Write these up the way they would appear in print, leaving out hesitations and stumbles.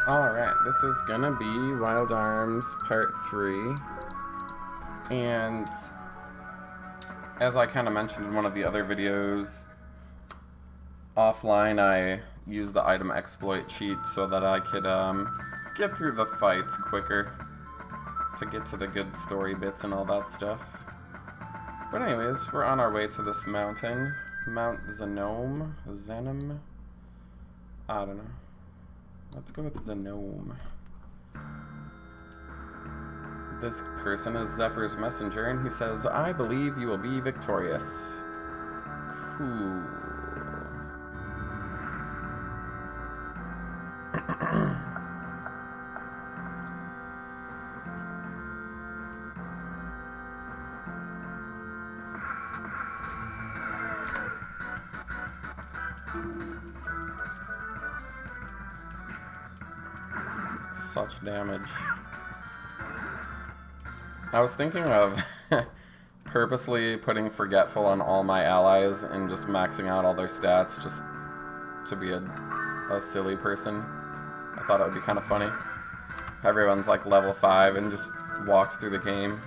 Alright, this is gonna be Wild Arms Part 3. And as I kind of mentioned in one of the other videos, offline I used the item exploit cheat so that I could get through the fights quicker to get to the good story bits and all that stuff. But anyways, we're on our way to this mountain. Mount Zenom? I don't know. Let's go with Zenome. This person is Zephyr's messenger, and he says, I believe you will be victorious. Cool. Such damage. I was thinking of purposely putting Forgetful on all my allies and just maxing out all their stats just to be a silly person. I thought it would be kind of funny. Everyone's like level 5 and just walks through the game.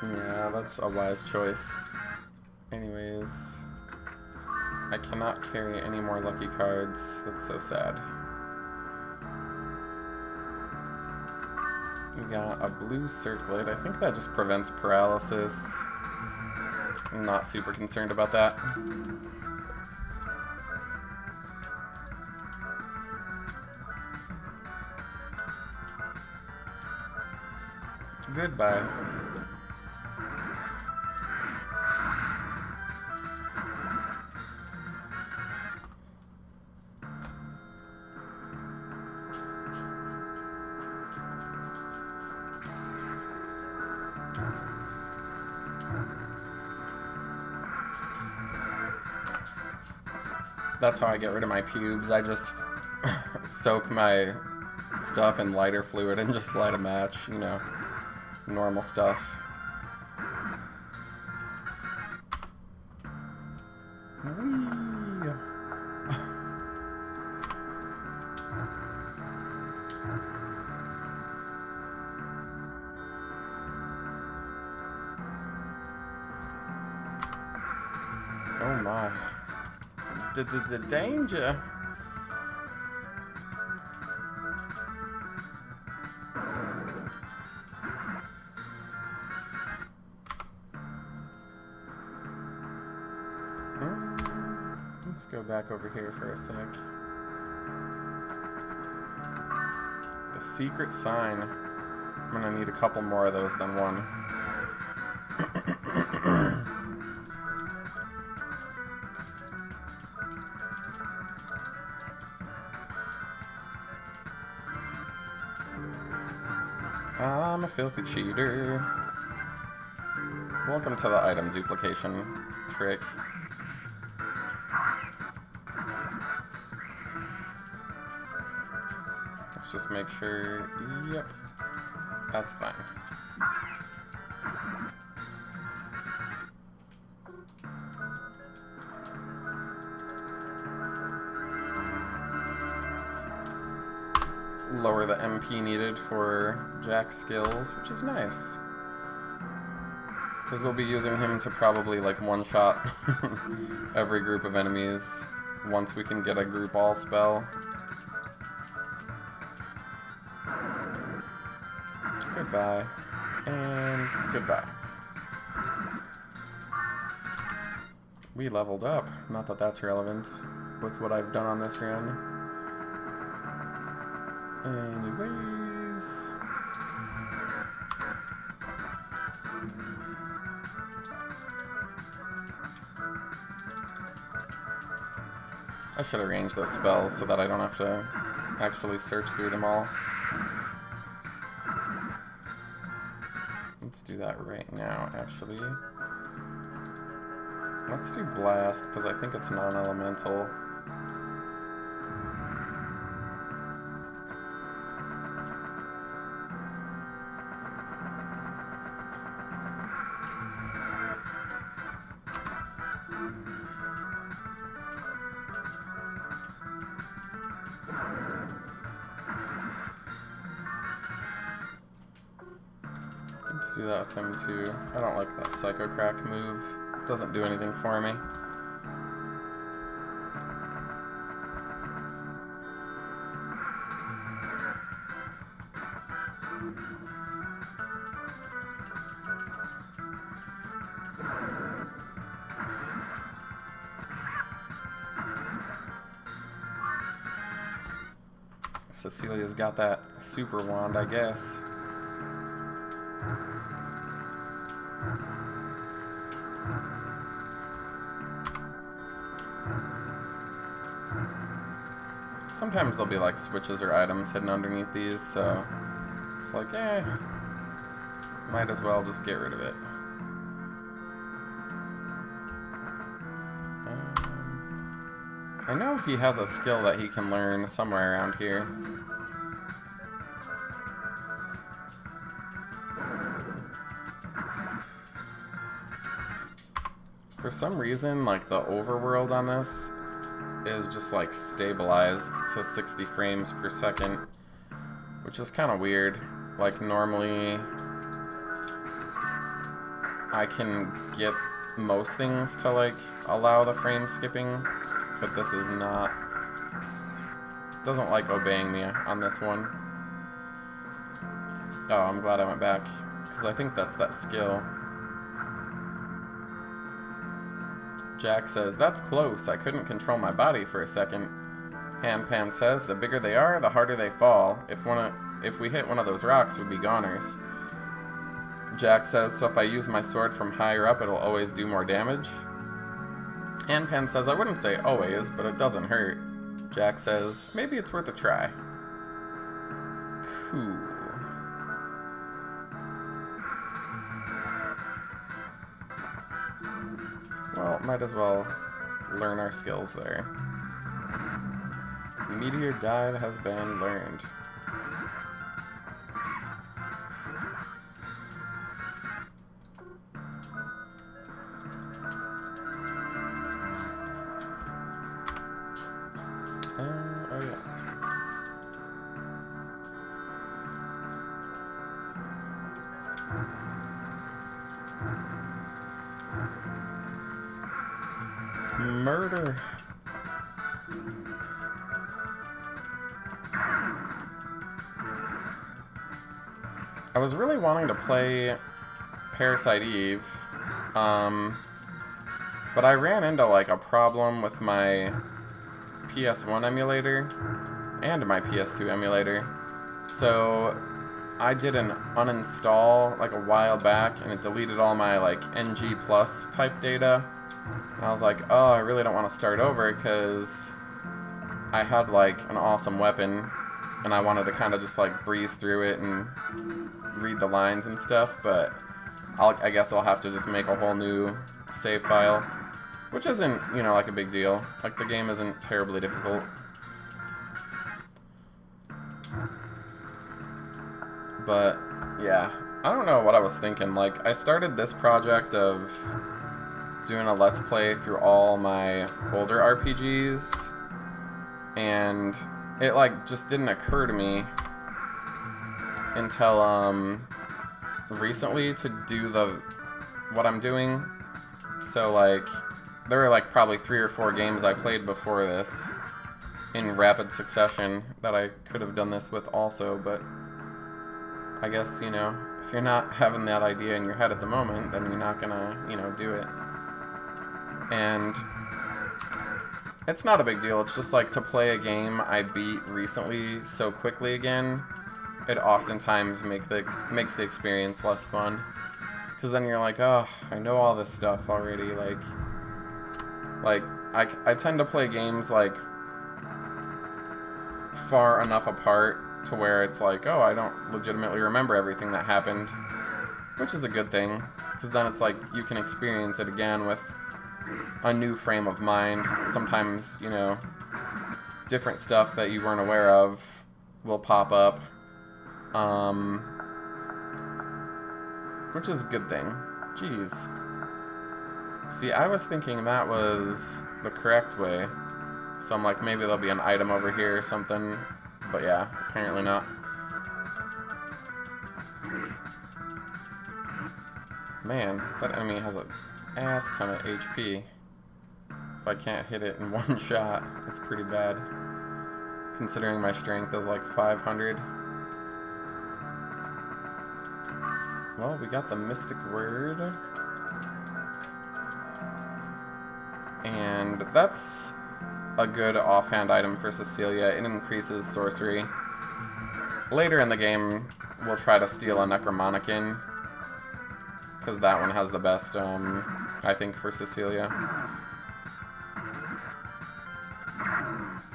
Yeah, that's a wise choice. Anyways, I cannot carry any more lucky cards. That's so sad. We got a blue circlet. I think that just prevents paralysis. I'm not super concerned about that. Goodbye. That's how I get rid of my pubes. I just soak my stuff in lighter fluid and just light a match, you know, normal stuff. Whee! Oh my. Danger. Let's go back over here for a sec. The secret sign. I'm gonna need a couple more of those than one. I'm a filthy cheater. Welcome to the item duplication trick. Let's just make sure, yep, that's fine. Lower the MP needed for Jack's skills, which is nice. Because we'll be using him to probably like one-shot every group of enemies once we can get a group all spell. Goodbye. And goodbye. We leveled up. Not that that's relevant with what I've done on this run. Anyways, I should arrange those spells so that I don't have to actually search through them all. Let's do that right now, actually. Let's do Blast, because I think it's non-elemental. do that with him too. I don't like that Psycho Crack move. It doesn't do anything for me. Cecilia's got that super wand, I guess. Sometimes there'll be like switches or items hidden underneath these, so it's like, might as well just get rid of it. I know he has a skill that he can learn somewhere around here. For some reason, like, the overworld on this is just, like, stabilized to 60 frames per second, which is kind of weird. Like, normally I can get most things to, like, allow the frame skipping, but this is not. It doesn't like obeying me on this one. Oh, I'm glad I went back, because I think that's that skill. Jack says, that's close. I couldn't control my body for a second. Handpan says, the bigger they are, the harder they fall. If we hit one of those rocks, we'd be goners. Jack says, so if I use my sword from higher up, it'll always do more damage. Handpan says, I wouldn't say always, but it doesn't hurt. Jack says, maybe it's worth a try. Cool. Well, might as well learn our skills there. Meteor dive has been learned. Oh yeah. Murder. I was really wanting to play Parasite Eve, but I ran into like a problem with my PS1 emulator and my PS2 emulator. So I did an uninstall like a while back, and it deleted all my like NG plus type data. And I was like, oh, I really don't want to start over because I had like an awesome weapon and I wanted to kind of just like breeze through it and read the lines and stuff, but I guess I'll have to just make a whole new save file, which isn't, you know, like a big deal. Like, the game isn't terribly difficult. But yeah, I don't know what I was thinking. Like, I started this project of doing a Let's Play through all my older RPGs, and it, like, just didn't occur to me until, recently to do what I'm doing. So, like, there were, like, probably 3 or 4 games I played before this in rapid succession that I could have done this with also, but I guess, you know, if you're not having that idea in your head at the moment, then you're not gonna, you know, do it. And it's not a big deal. It's just like to play a game I beat recently so quickly again, it oftentimes makes the experience less fun. Because then you're like, oh, I know all this stuff already. Like I tend to play games like far enough apart to where it's like, oh, I don't legitimately remember everything that happened, which is a good thing, because then it's like you can experience it again with a new frame of mind. Sometimes, you know, different stuff that you weren't aware of will pop up, which is a good thing. Jeez. See, I was thinking that was the correct way, so I'm like, maybe there'll be an item over here or something, but yeah, apparently not. Man, that enemy has an ass ton of HP. If I can't hit it in one shot, that's pretty bad. Considering my strength is like 500. Well, we got the Mystic Word. And that's a good offhand item for Cecilia. It increases sorcery. Later in the game, we'll try to steal a Necromanicin, because that one has the best, I think, for Cecilia.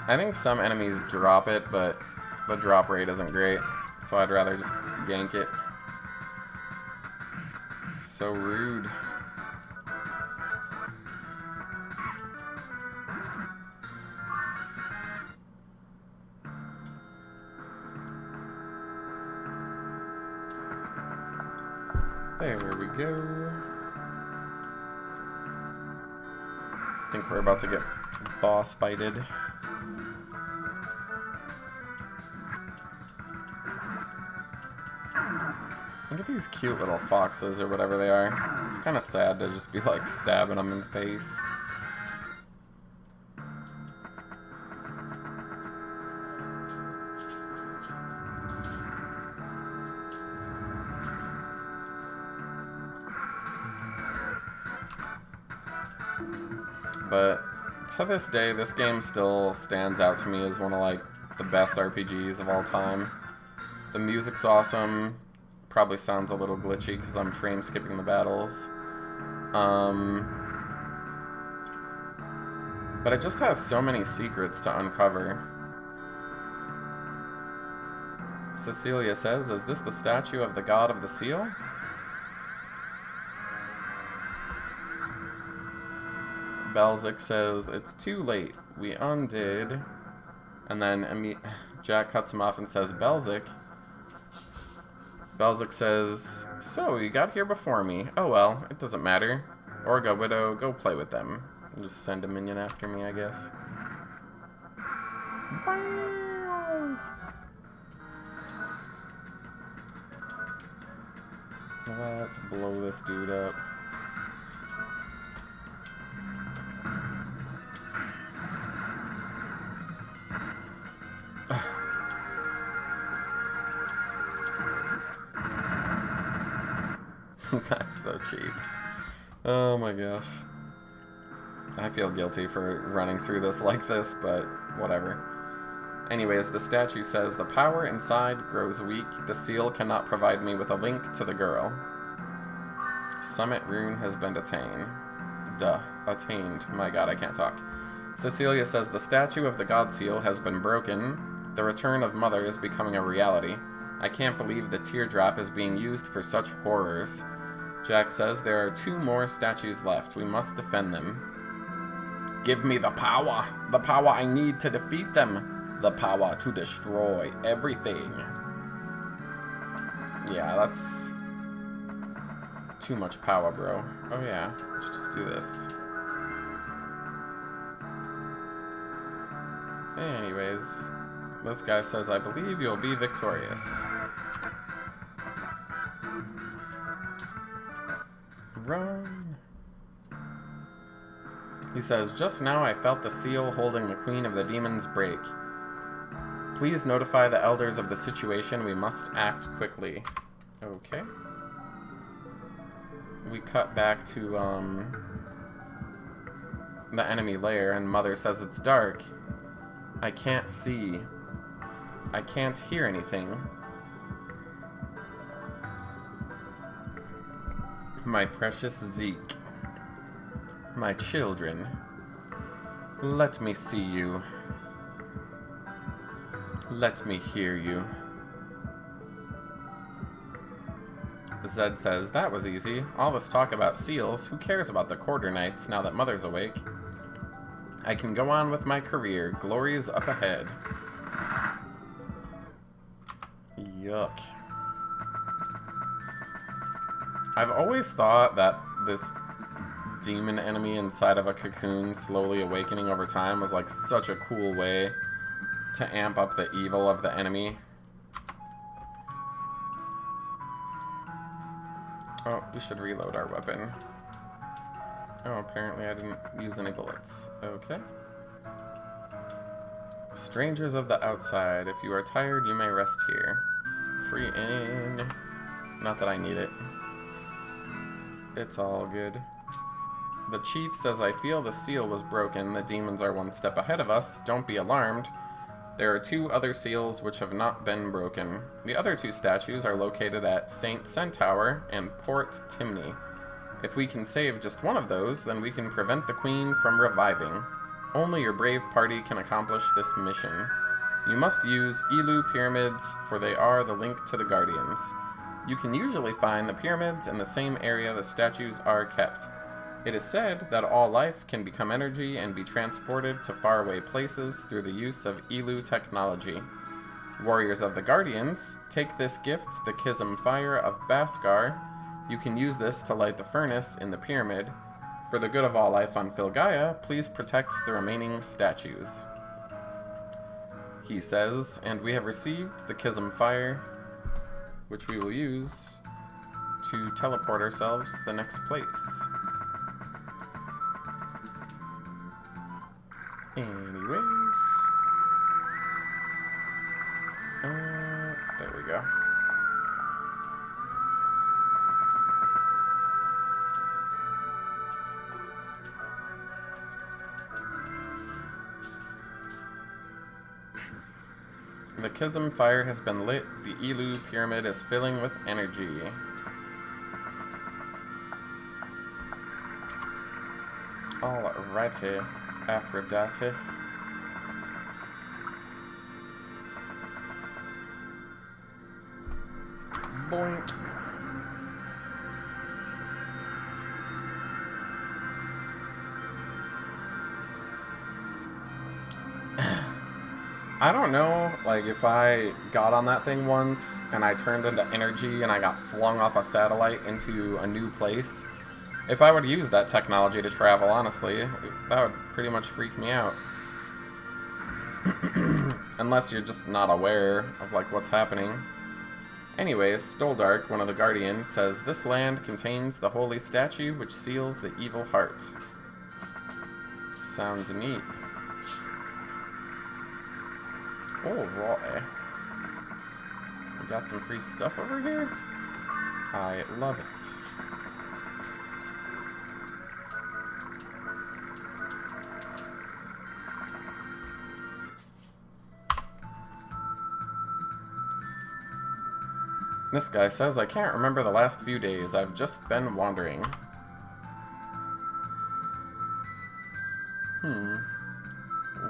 I think some enemies drop it, but the drop rate isn't great, so I'd rather just yank it. So rude. There we go. I think we're about to get boss fighted. Look at these cute little foxes or whatever they are. It's kind of sad to just be like stabbing them in the face. But to this day, this game still stands out to me as one of like the best RPGs of all time. The music's awesome. Probably sounds a little glitchy because I'm frame skipping the battles. But it just has so many secrets to uncover. Cecilia says, "Is this the statue of the god of the seal?" Belzik says, "It's too late. We undid." And then Jack cuts him off and says, Belzik says, "So, you got here before me. Oh well, it doesn't matter. Orga Widow, go play with them." I'll just send a minion after me, I guess. Let's blow this dude up. That's so cheap. Oh my gosh. I feel guilty for running through this like this, but whatever. Anyways, the statue says, "The power inside grows weak. The seal cannot provide me with a link to the girl. Summit rune has been attained." Attained. My god, I can't talk. Cecilia says, "The statue of the god seal has been broken. The return of Mother is becoming a reality. I can't believe the teardrop is being used for such horrors." Jack says, "There are 2 more statues left. We must defend them." "Give me the power! The power I need to defeat them! The power to destroy everything!" Yeah, that's too much power, bro. Oh yeah, let's just do this. Anyways, this guy says, "I believe you'll be victorious." Run. He says, "Just now I felt the seal holding the Queen of the Demons break. Please notify the elders of the situation. We must act quickly." Okay. We cut back to the enemy lair, and Mother says, "It's dark. I can't see. I can't hear anything. My precious Zeke. My children. Let me see you. Let me hear you." Zed says, "That was easy. All this talk about seals. Who cares about the quarter nights now that Mother's awake? I can go on with my career. Glory's up ahead." Yuck. I've always thought that this demon enemy inside of a cocoon slowly awakening over time was like such a cool way to amp up the evil of the enemy. Oh, we should reload our weapon. Oh, apparently I didn't use any bullets. Okay. Strangers of the outside, if you are tired, you may rest here. Free in. Not that I need it. It's all good. The chief says, I feel the seal was broken. The demons are one step ahead of us. Don't be alarmed. There are 2 other seals which have not been broken. The other 2 statues are located at St. Centaur and Port Timney. If we can save just one of those, then we can prevent the queen from reviving. Only your brave party can accomplish this mission. You must use Elu pyramids, for they are the link to the Guardians. You can usually find the pyramids in the same area the statues are kept. It is said that all life can become energy and be transported to faraway places through the use of Elu technology. Warriors of the Guardians, take this gift, the Chasm Fire of Baskar. You can use this to light the furnace in the pyramid. For the good of all life on Filgaia, please protect the remaining statues. He says, and we have received the Chasm Fire, which we will use to teleport ourselves to the next place. Anyways, there we go. The Chasm Fire has been lit. The Elu Pyramid is filling with energy. Alrighty, Aphrodite. Boink. I don't know, like, if I got on that thing once and I turned into energy and I got flung off a satellite into a new place, if I would use that technology to travel, honestly, that would pretty much freak me out. Unless you're just not aware of, like, what's happening. Anyways, Stoldark, one of the Guardians, says, this land contains the holy statue which seals the evil heart. Sounds neat. Oh, boy. We got some free stuff over here? I love it. This guy says, I can't remember the last few days. I've just been wandering.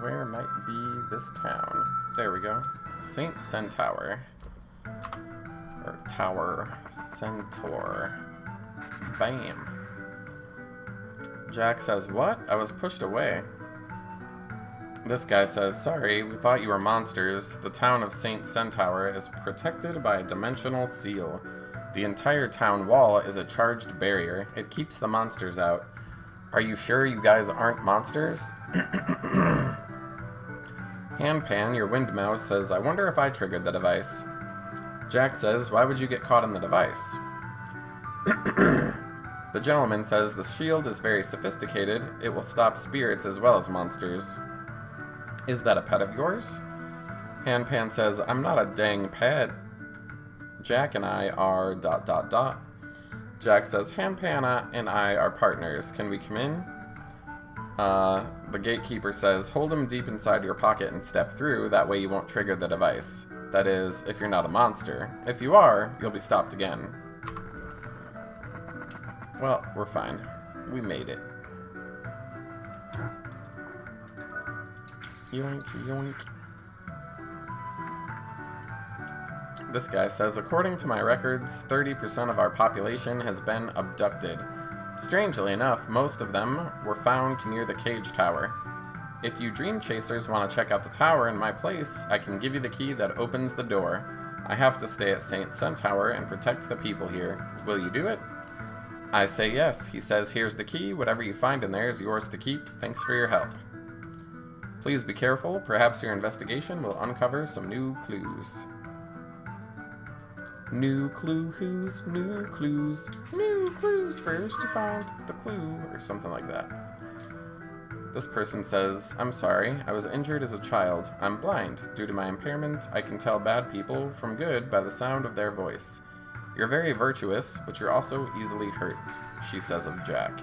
Where might be this town? There we go. St. Centaur. Or Tower. Centaur. Bam. Jack says, what? I was pushed away. This guy says, sorry, we thought you were monsters. The town of St. Centaur is protected by a dimensional seal. The entire town wall is a charged barrier. It keeps the monsters out. Are you sure you guys aren't monsters? Handpan, your wind mouse, says, I wonder if I triggered the device. Jack says, why would you get caught in the device? The gentleman says, the shield is very sophisticated. It will stop spirits as well as monsters. Is that a pet of yours? Handpan says, I'm not a dang pet. Jack and I are ... Jack says, Handpan and I are partners. Can we come in? The gatekeeper says, hold him deep inside your pocket and step through. That way you won't trigger the device. That is, if you're not a monster. If you are, you'll be stopped again. Well, we're fine. We made it. Yoink, yoink. This guy says, according to my records, 30% of our population has been abducted. Strangely enough, most of them were found near the cage tower. If you dream chasers want to check out the tower in my place, I can give you the key that opens the door. I have to stay at St. Centaur and protect the people here. Will you do it? I say yes. He says, here's the key. Whatever you find in there is yours to keep. Thanks for your help. Please be careful. Perhaps your investigation will uncover some new clues. New clues, new clues, new clues. First you find the clue, or something like that. This person says, I'm sorry, I was injured as a child. I'm blind. Due to my impairment, I can tell bad people from good by the sound of their voice. You're very virtuous, but you're also easily hurt, she says of Jack.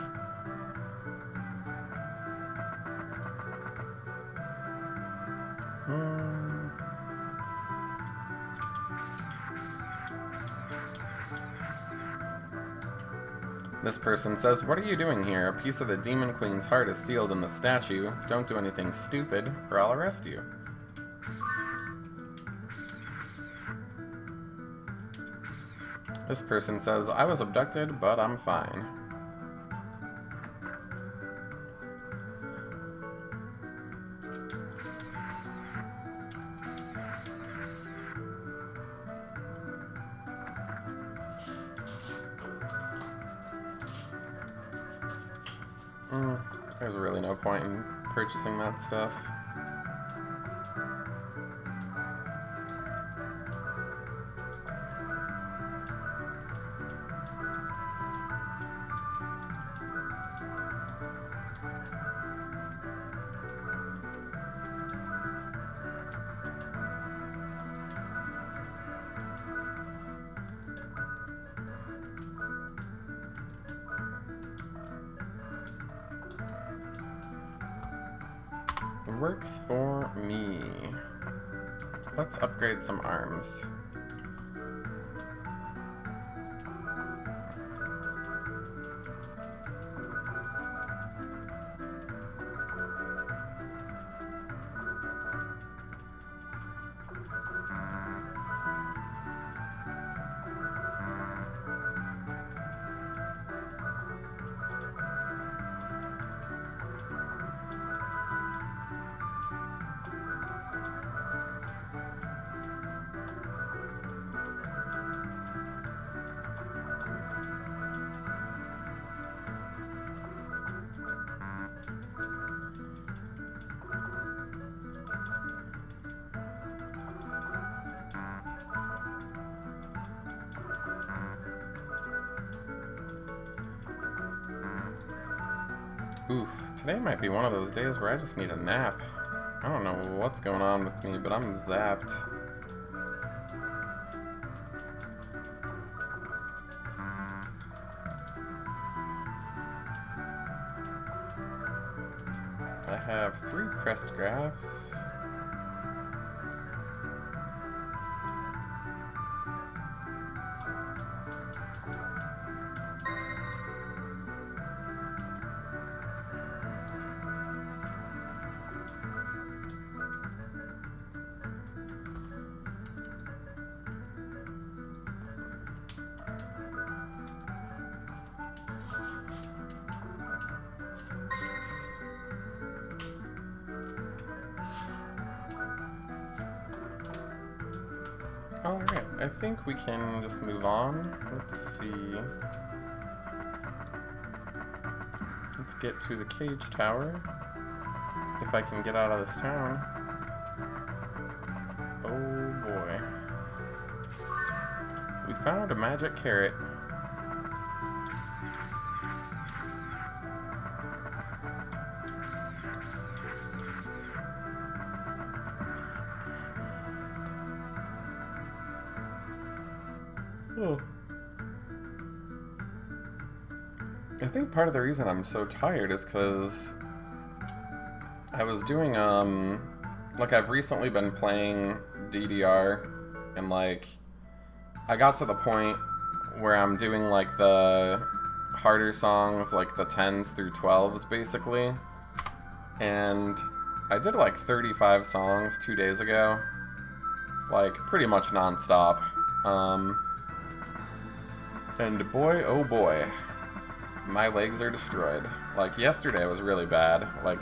This person says, what are you doing here? A piece of the Demon Queen's heart is sealed in the statue. Don't do anything stupid, or I'll arrest you. This person says, I was abducted, but I'm fine. There's really no point in purchasing that stuff. Works for me. Let's upgrade some arms. Oof, today might be one of those days where I just need a nap. I don't know what's going on with me, but I'm zapped. I have 3 crest graphs. Alright, I think we can just move on. Let's see. Let's get to the cage tower. If I can get out of this town. Oh boy. We found a magic carrot. I think part of the reason I'm so tired is because I was doing, like I've recently been playing DDR, and like, I got to the point where I'm doing like the harder songs, like the 10s through 12s basically, and I did like 35 songs 2 days ago, like pretty much non-stop, and boy, oh boy, my legs are destroyed. Like, yesterday was really bad. Like,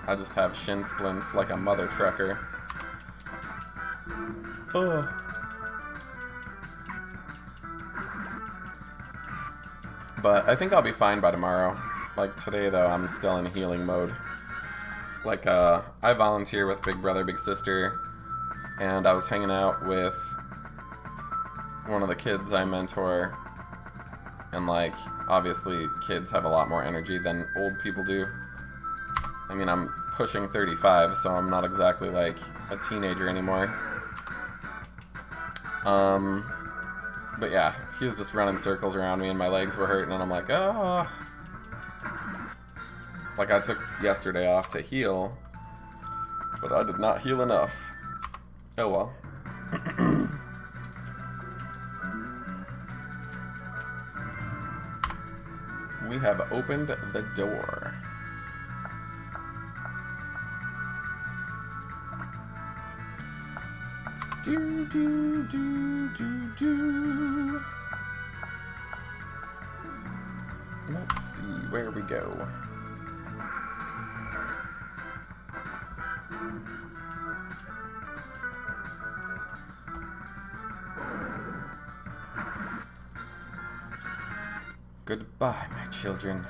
I just have shin splints like a mother trucker. Ugh. But I think I'll be fine by tomorrow. Like, today, though, I'm still in healing mode. Like, I volunteer with Big Brother, Big Sister, and I was hanging out with one of the kids I mentor, and like, obviously kids have a lot more energy than old people do. I mean, I'm pushing 35, so I'm not exactly like a teenager anymore. But yeah, he was just running circles around me and my legs were hurting, and I'm like, oh. Like, I took yesterday off to heal, but I did not heal enough. Oh well. We have opened the door. Do, do, do, do, do. Let's see where we go. Goodbye, my children.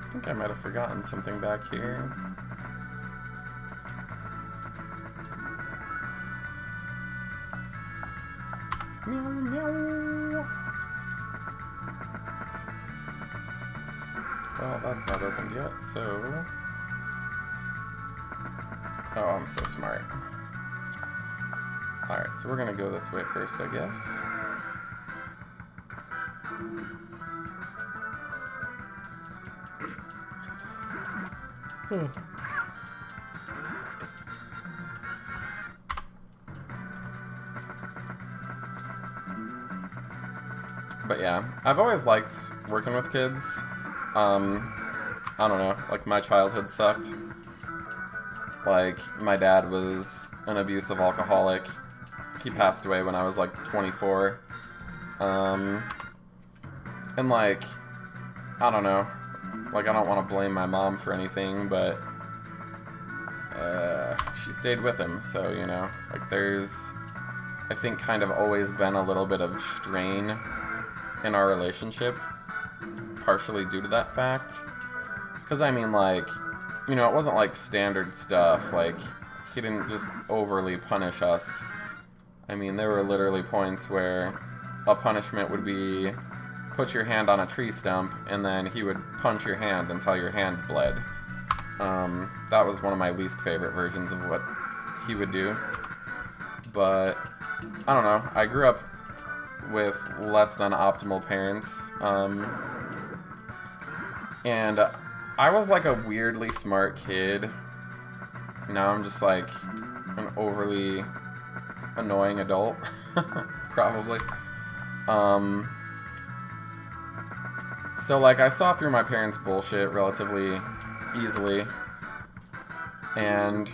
I think I might have forgotten something back here. Meow, meow. Well, that's not opened yet, so... Oh, I'm so smart. Alright, so we're gonna go this way first, I guess. But yeah, I've always liked working with kids. I don't know, like my childhood sucked. Like, my dad was an abusive alcoholic. He passed away when I was like 24. And like, I don't know. Like, I don't want to blame my mom for anything, but she stayed with him, so, you know, like, there's, I think, kind of always been a little bit of strain in our relationship, partially due to that fact. Because, I mean, like, you know, it wasn't, like, standard stuff, like, he didn't just overly punish us. I mean, there were literally points where a punishment would be put your hand on a tree stump, and then he would punch your hand until your hand bled. That was one of my least favorite versions of what he would do. But, I don't know, I grew up with less than optimal parents, and I was like a weirdly smart kid. Now I'm just like an overly annoying adult, probably. So, like, I saw through my parents' bullshit relatively easily, and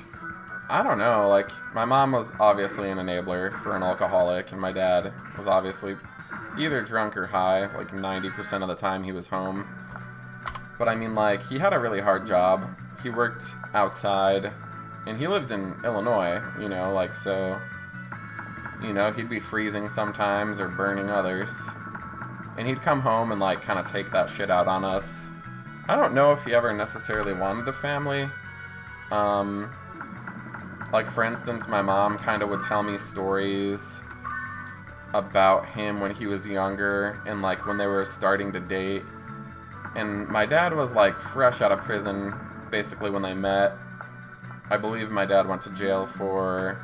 I don't know, like, my mom was obviously an enabler for an alcoholic, and my dad was obviously either drunk or high, like 90% of the time he was home. But I mean, like, he had a really hard job. He worked outside, and he lived in Illinois, you know, like, so, you know, he'd be freezing sometimes or burning others. And he'd come home and, like, kind of take that shit out on us. I don't know if he ever necessarily wanted a family. Like, for instance, my mom kind of would tell me stories about him when he was younger and, like, when they were starting to date. And my dad was, like, fresh out of prison, basically, when they met. I believe my dad went to jail for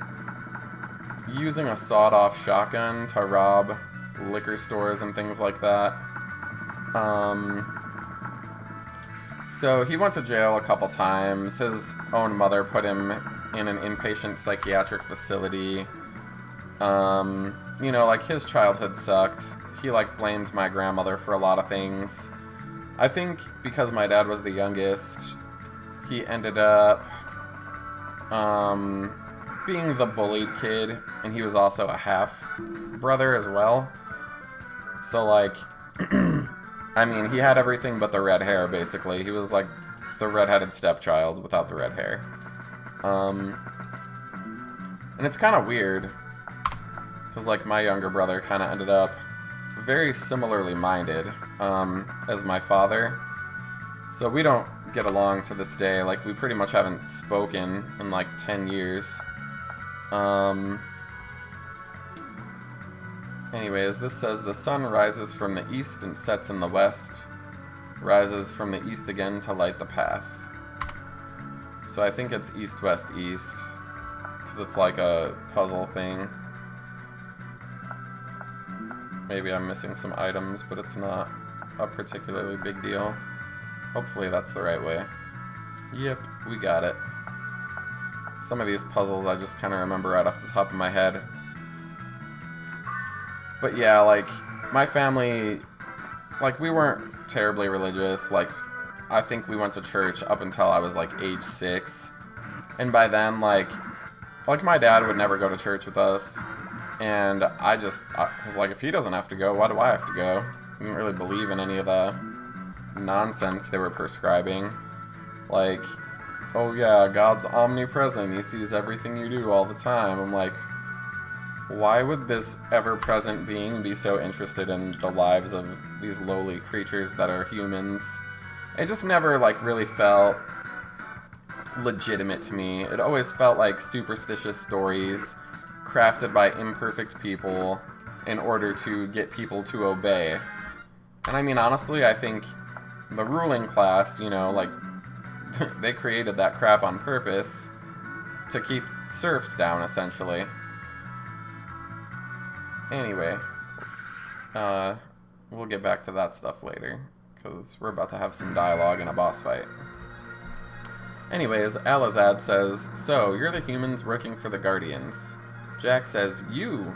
using a sawed-off shotgun to rob liquor stores and things like that. So he went to jail a couple times. His own mother put him in an inpatient psychiatric facility. You know, like, his childhood sucked. He, like, blamed my grandmother for a lot of things. I think because my dad was the youngest, he ended up being the bullied kid, and he was also a half-brother as well. So, like, I mean, he had everything but the red hair, basically. He was, like, the redheaded stepchild without the red hair. And it's kind of weird, because, like, my younger brother kind of ended up very similarly minded as my father. So we don't get along to this day. Like, we pretty much haven't spoken in, like, 10 years. Anyways, this says, the sun rises from the east and sets in the west. Rises from the east again to light the path. So I think it's east, west, east. Because it's like a puzzle thing. Maybe I'm missing some items, but it's not a particularly big deal. Hopefully that's the right way. Yep, we got it. Some of these puzzles I just kind of remember right off the top of my head. But yeah, like, my family, like, we weren't terribly religious. Like, I think we went to church up until I was, like, age 6. And by then, like, my dad would never go to church with us. And I was like, if he doesn't have to go, why do I have to go? I didn't really believe in any of the nonsense they were prescribing. Like, oh yeah, God's omnipresent. He sees everything you do all the time. I'm like, why would this ever-present being be so interested in the lives of these lowly creatures that are humans? It just never, like, really felt legitimate to me. It always felt like superstitious stories crafted by imperfect people in order to get people to obey. And I mean, honestly, I think the ruling class, you know, like, they created that crap on purpose to keep serfs down, essentially. Anyway, we'll get back to that stuff later, because we're about to have some dialogue in a boss fight. Anyways, Alizad says, so, you're the humans working for the Guardians. Jack says, you.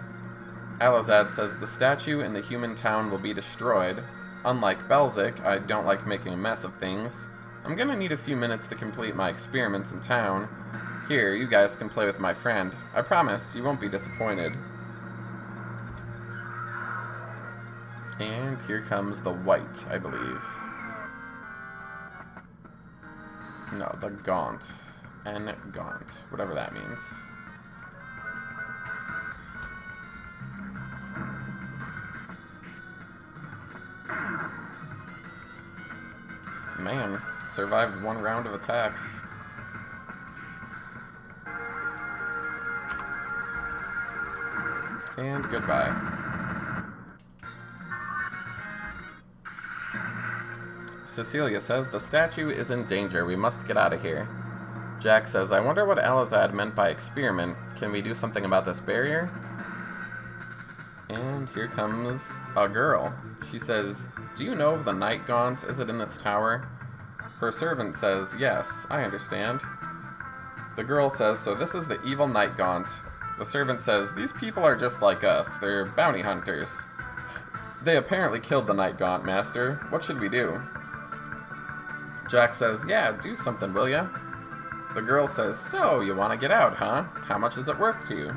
Alizad says, the statue in the human town will be destroyed. Unlike Belzik, I don't like making a mess of things. I'm gonna need a few minutes to complete my experiments in town. Here, you guys can play with my friend. I promise, you won't be disappointed. And here comes the white, I believe. No, the gaunt. And gaunt, whatever that means. Man, survived one round of attacks. And goodbye. Cecilia says, the statue is in danger. We must get out of here. Jack says, I wonder what Alizad meant by experiment. Can we do something about this barrier? And here comes a girl. She says, do you know of the Night Gaunt? Is it in this tower? Her servant says, yes, I understand. The girl says, so this is the evil Night Gaunt. The servant says, these people are just like us. They're bounty hunters. They apparently killed the Night Gaunt, Master. What should we do? Jack says, yeah, do something, will ya? The girl says, so, you want to get out, huh? How much is it worth to you?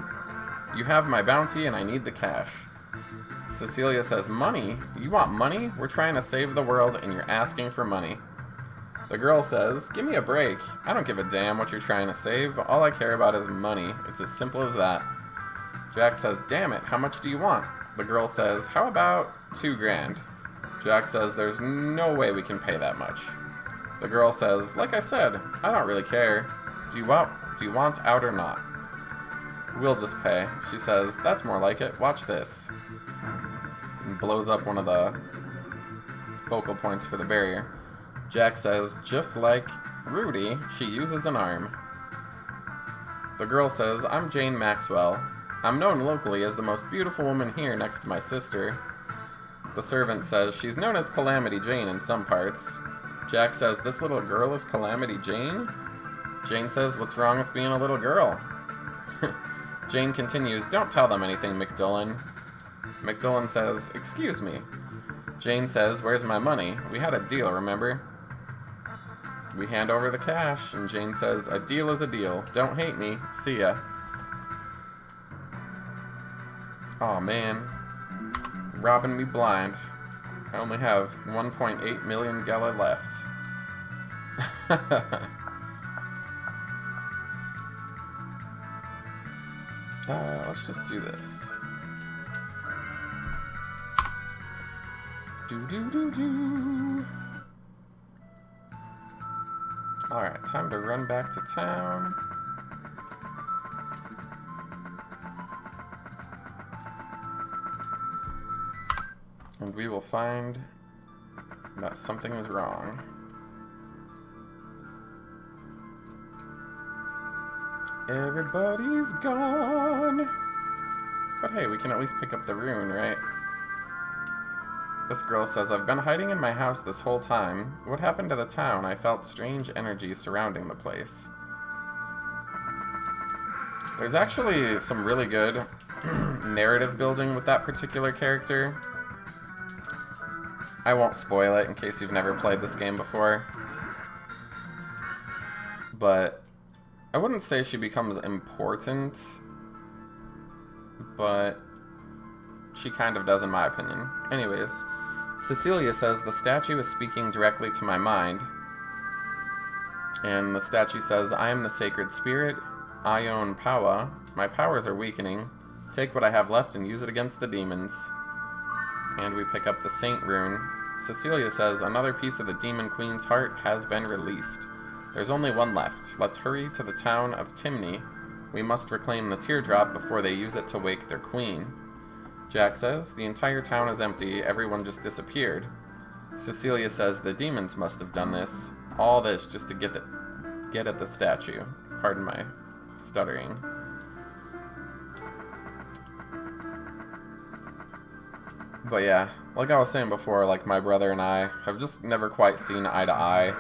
You have my bounty and I need the cash. Cecilia says, money? You want money? We're trying to save the world and you're asking for money. The girl says, give me a break. I don't give a damn what you're trying to save. All I care about is money. It's as simple as that. Jack says, damn it, how much do you want? The girl says, how about $2 grand? Jack says, there's no way we can pay that much. The girl says, like I said, I don't really care. Do you want out or not? We'll just pay. She says, that's more like it. Watch this. And blows up one of the focal points for the barrier. Jack says, just like Rudy, she uses an arm. The girl says, I'm Jane Maxwell. I'm known locally as the most beautiful woman here next to my sister. The servant says, she's known as Calamity Jane in some parts. Jack says, this little girl is Calamity Jane? Jane says, what's wrong with being a little girl? Jane continues, don't tell them anything, McDullen. McDullen says, excuse me. Jane says, where's my money? We had a deal, remember? We hand over the cash, and Jane says, a deal is a deal. Don't hate me. See ya. Aw, man. Robbing me blind. I only have 1.8 million Gala left. Let's just do this. Do. Alright, time to run back to town. And we will find that something is wrong. Everybody's gone. But hey, we can at least pick up the rune, right? This girl says, I've been hiding in my house this whole time. What happened to the town? I felt strange energy surrounding the place. There's actually some really good narrative building with that particular character. I won't spoil it in case you've never played this game before. But I wouldn't say she becomes important, but she kind of does in my opinion. Anyways, Cecilia says, the statue is speaking directly to my mind. And the statue says, I am the sacred spirit, Ion Pawa. My powers are weakening. Take what I have left and use it against the demons. And we pick up the Saint rune. Cecilia says, another piece of the Demon Queen's heart has been released. There's only one left. Let's hurry to the town of Timney. We must reclaim the teardrop before they use it to wake their queen. Jack says, the entire town is empty. Everyone just disappeared. Cecilia says, the demons must have done this. All this just to get at the statue. Pardon my stuttering. But yeah, like I was saying before, like my brother and I have just never quite seen eye to eye.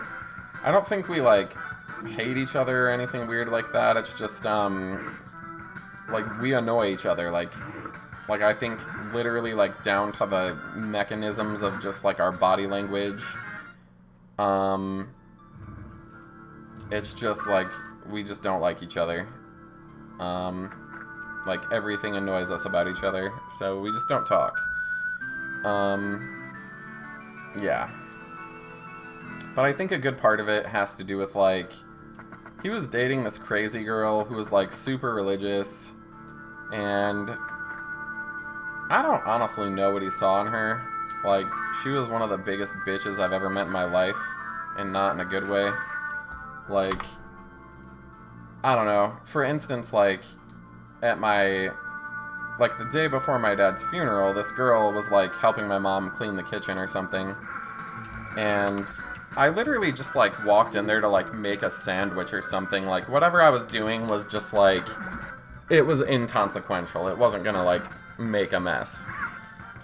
I don't think we like hate each other or anything weird like that. It's just like we annoy each other. Like I think literally like down to the mechanisms of just like our body language. It's just like we just don't like each other. Like everything annoys us about each other, so we just don't talk. Yeah. But I think a good part of it has to do with, like, he was dating this crazy girl who was, like, super religious, and I don't honestly know what he saw in her. Like, she was one of the biggest bitches I've ever met in my life, and not in a good way. Like, I don't know. For instance, like, at my... like, the day before my dad's funeral, this girl was, like, helping my mom clean the kitchen or something. And I literally just, like, walked in there to, like, make a sandwich or something. Like, whatever I was doing was just, like, it was inconsequential. It wasn't gonna, like, make a mess.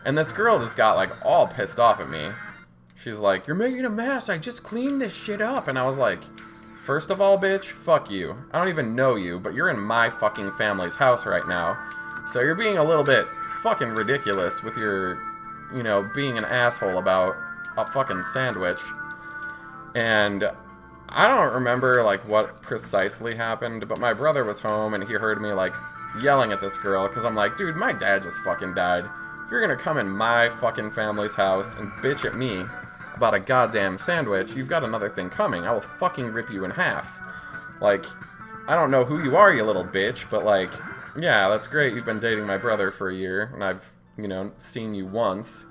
And this girl just got, like, all pissed off at me. She's like, you're making a mess. I just cleaned this shit up. And I was like, first of all, bitch, fuck you. I don't even know you, but you're in my fucking family's house right now. So you're being a little bit fucking ridiculous with your, you know, being an asshole about a fucking sandwich. And I don't remember, like, what precisely happened, but my brother was home and he heard me, like, yelling at this girl, because I'm like, dude, my dad just fucking died. If you're gonna come in my fucking family's house and bitch at me about a goddamn sandwich, you've got another thing coming. I will fucking rip you in half. Like, I don't know who you are, you little bitch, but, like... yeah, that's great. You've been dating my brother for a year, and I've, you know, seen you once,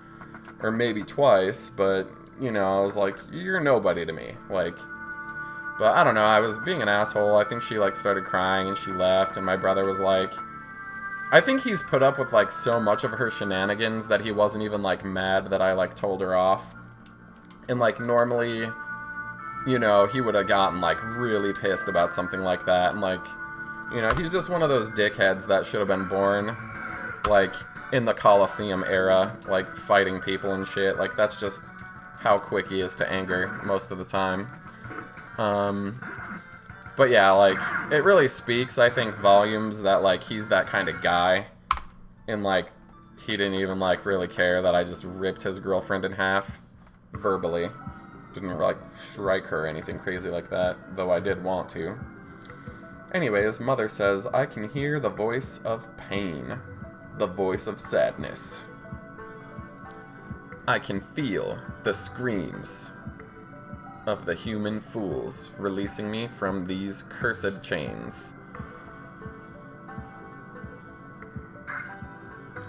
or maybe twice, but, you know, I was like, you're nobody to me, like, but I don't know, I was being an asshole. I think she, like, started crying, and she left, and my brother was like, I think he's put up with, like, so much of her shenanigans that he wasn't even, like, mad that I, like, told her off, and, like, normally, you know, he would have gotten, like, really pissed about something like that, and, like, you know, he's just one of those dickheads that should have been born, like, in the Colosseum era, like, fighting people and shit. Like, that's just how quick he is to anger most of the time. But yeah, like, it really speaks, I think, volumes that, like, he's that kind of guy. And, like, he didn't even, like, really care that I just ripped his girlfriend in half verbally. Didn't, like, strike her or anything crazy like that, though I did want to. Anyways, Mother says, I can hear the voice of pain, the voice of sadness. I can feel the screams. of the human fools, releasing me from these cursed chains.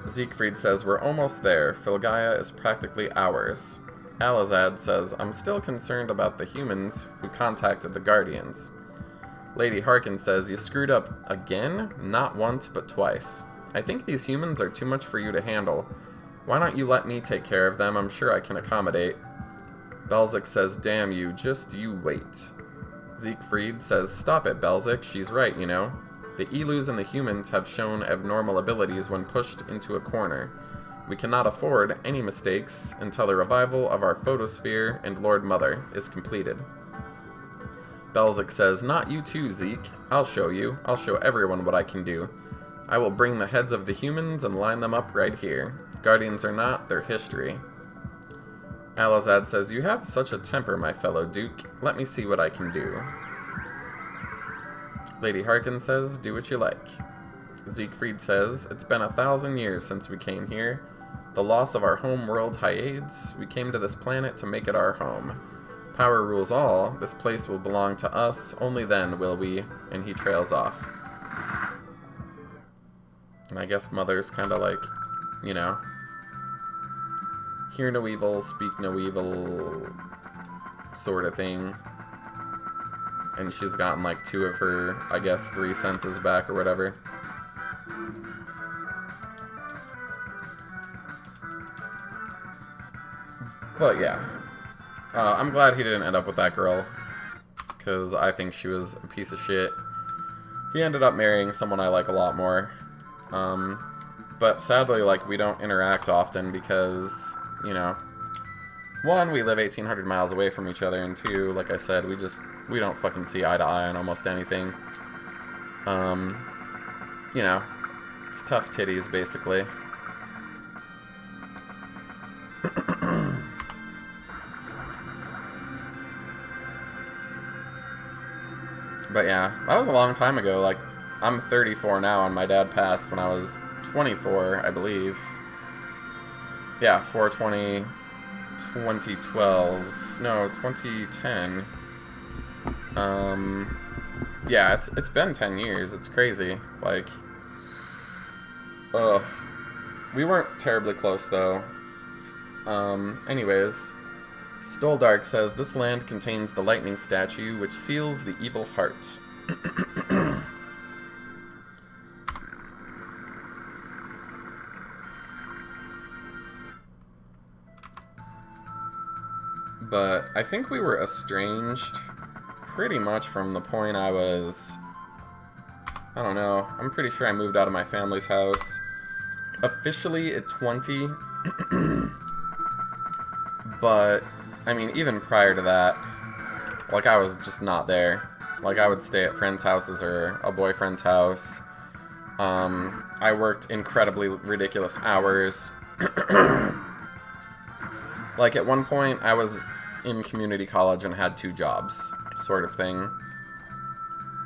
Siegfried says, we're almost there. Filgaia is practically ours. Alizad says, I'm still concerned about the humans who contacted the Guardians. Lady Harkin says, you screwed up again? Not once, but twice. I think these humans are too much for you to handle. Why don't you let me take care of them? I'm sure I can accommodate. Belzik says, damn you, just you wait. Siegfried says, stop it, Belzik, she's right, you know. The Elus and the humans have shown abnormal abilities when pushed into a corner. We cannot afford any mistakes until the revival of our photosphere and Lord Mother is completed. Belzik says, not you too, Zeke. I'll show you. I'll show everyone what I can do. I will bring the heads of the humans and line them up right here. Guardians or not, they're history. Alizad says, you have such a temper, my fellow Duke. Let me see what I can do. Lady Harkin says, do what you like. Siegfried says, it's been 1,000 years since we came here. The loss of our home world Hyades, we came to this planet to make it our home. Power rules all, this place will belong to us, only then will we, and he trails off. And I guess Mother's kind of like, you know, hear no evil, speak no evil, sort of thing. And she's gotten like 2 of her, I guess, 3 senses back or whatever. But yeah, I'm glad he didn't end up with that girl, because I think she was a piece of shit. He ended up marrying someone I like a lot more. But sadly, like, we don't interact often because, you know, 1, we live 1,800 miles away from each other, and 2, like I said, we don't fucking see eye to eye on almost anything. You know, it's tough titties, basically. But yeah, that was a long time ago. Like, I'm 34 now, and my dad passed when I was 24, I believe. Yeah, 4/20, 2012. No, 2010. Yeah, it's been 10 years. It's crazy. Like, ugh. We weren't terribly close, though. Anyways, Stoldark says, this land contains the lightning statue, which seals the evil heart. But I think we were estranged pretty much from the point I was, I don't know, I'm pretty sure I moved out of my family's house officially at 20. But, I mean, even prior to that, like, I was just not there. Like, I would stay at friends' houses or a boyfriend's house. I worked incredibly ridiculous hours. Like, at one point, I was in community college and had 2 jobs, sort of thing.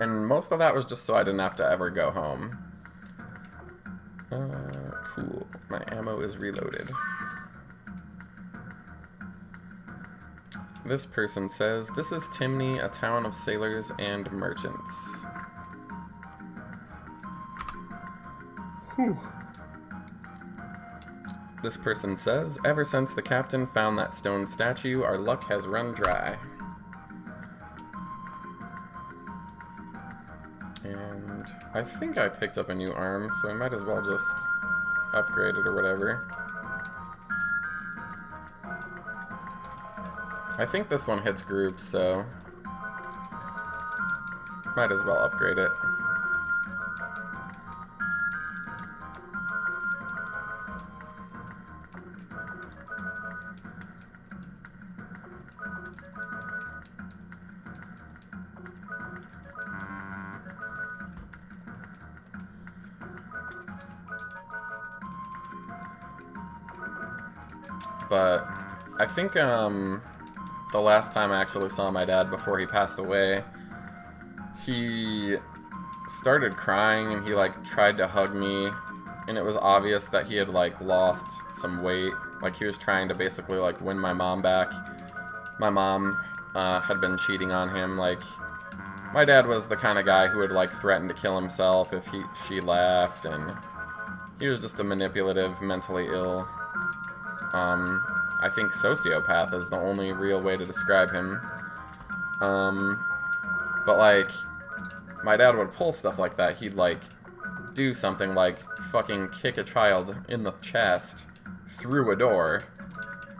And most of that was just so I didn't have to ever go home. Cool. My ammo is reloaded. This person says, this is Timney, a town of sailors and merchants. Whew. This person says, ever since the captain found that stone statue, our luck has run dry. And I think I picked up a new arm, so I might as well just upgrade it or whatever. I think this one hits groups, so might as well upgrade it. But I think the last time I actually saw my dad before he passed away, he started crying and he like tried to hug me, and it was obvious that he had like lost some weight. Like, he was trying to basically like win my mom back. My mom had been cheating on him. Like, my dad was the kind of guy who would, like, threaten to kill himself if she left, and he was just a manipulative, mentally ill, I think sociopath is the only real way to describe him. But, like, my dad would pull stuff like that. He'd, like, do something like fucking kick a child in the chest through a door,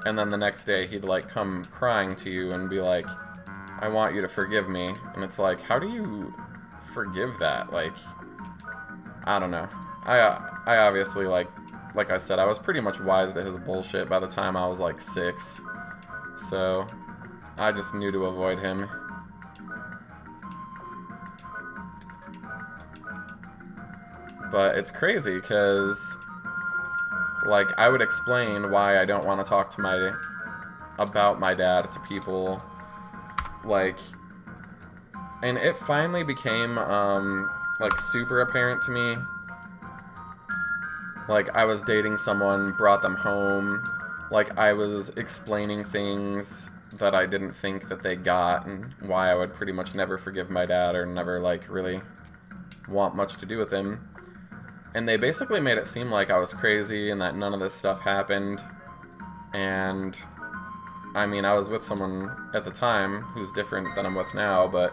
and then the next day he'd, like, come crying to you and be like, I want you to forgive me. And it's like, how do you forgive that? Like, I don't know. I obviously, like I said, I was pretty much wise to his bullshit by the time I was, like, 6. So, I just knew to avoid him. But it's crazy, because, like, I would explain why I don't want to talk to about my dad to people, like, and it finally became, like, super apparent to me. Like, I was dating someone, brought them home, like, I was explaining things that I didn't think that they got, and why I would pretty much never forgive my dad, or never, like, really want much to do with him. And they basically made it seem like I was crazy, and that none of this stuff happened. And, I mean, I was with someone at the time who's different than I'm with now, but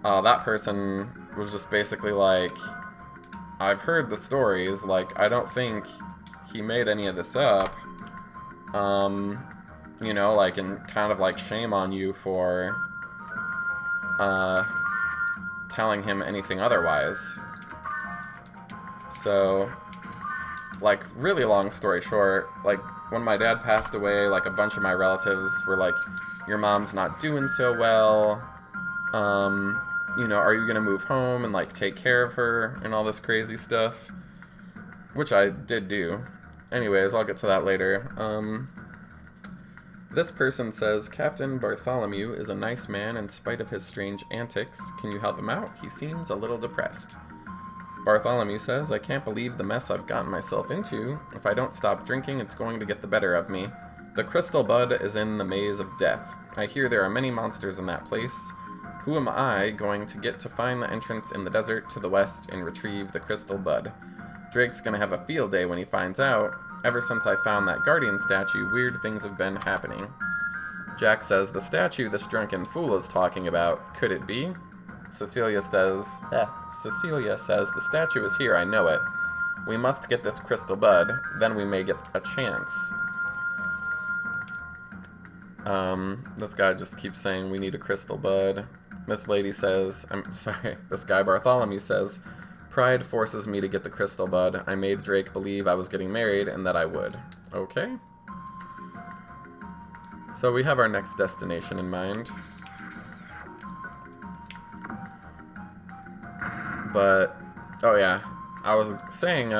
that person was just basically like, I've heard the stories, like, I don't think he made any of this up, you know, like, and kind of, like, shame on you for, telling him anything otherwise. So, like, really long story short, like, when my dad passed away, like, a bunch of my relatives were like, your mom's not doing so well, you know, are you gonna move home and, like, take care of her, and all this crazy stuff, which I did do. Anyways, I'll get to that later. This person says, Captain Bartholomew is a nice man in spite of his strange antics. Can you help him out? He seems a little depressed. Bartholomew says, I can't believe the mess I've gotten myself into. If I don't stop drinking, it's going to get the better of me. The crystal bud is in the maze of death. I hear there are many monsters in that place. Who am I going to get to find the entrance in the desert to the west and retrieve the crystal bud? Drake's gonna have a field day when he finds out. Ever since I found that guardian statue, weird things have been happening. Jack says, the statue this drunken fool is talking about, could it be? Cecilia says, the statue is here, I know it. We must get this crystal bud, then we may get a chance. This guy just keeps saying we need a crystal bud. This lady says, this guy Bartholomew says, pride forces me to get the crystal bud. I made Drake believe I was getting married and that I would. Okay. So we have our next destination in mind. But, oh yeah, I was saying,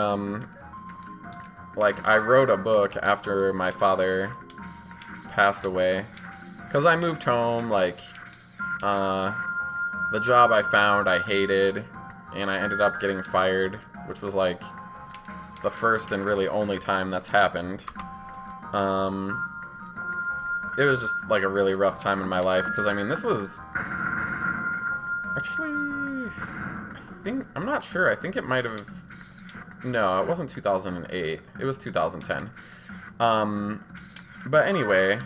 like, I wrote a book after my father passed away, because I moved home, like, the job I found I hated, and I ended up getting fired, which was, like, the first and really only time that's happened. It was just, like, a really rough time in my life, because, I mean, this was, actually, I'm not sure, I think it might have, no, it wasn't 2008, it was 2010. But anyway,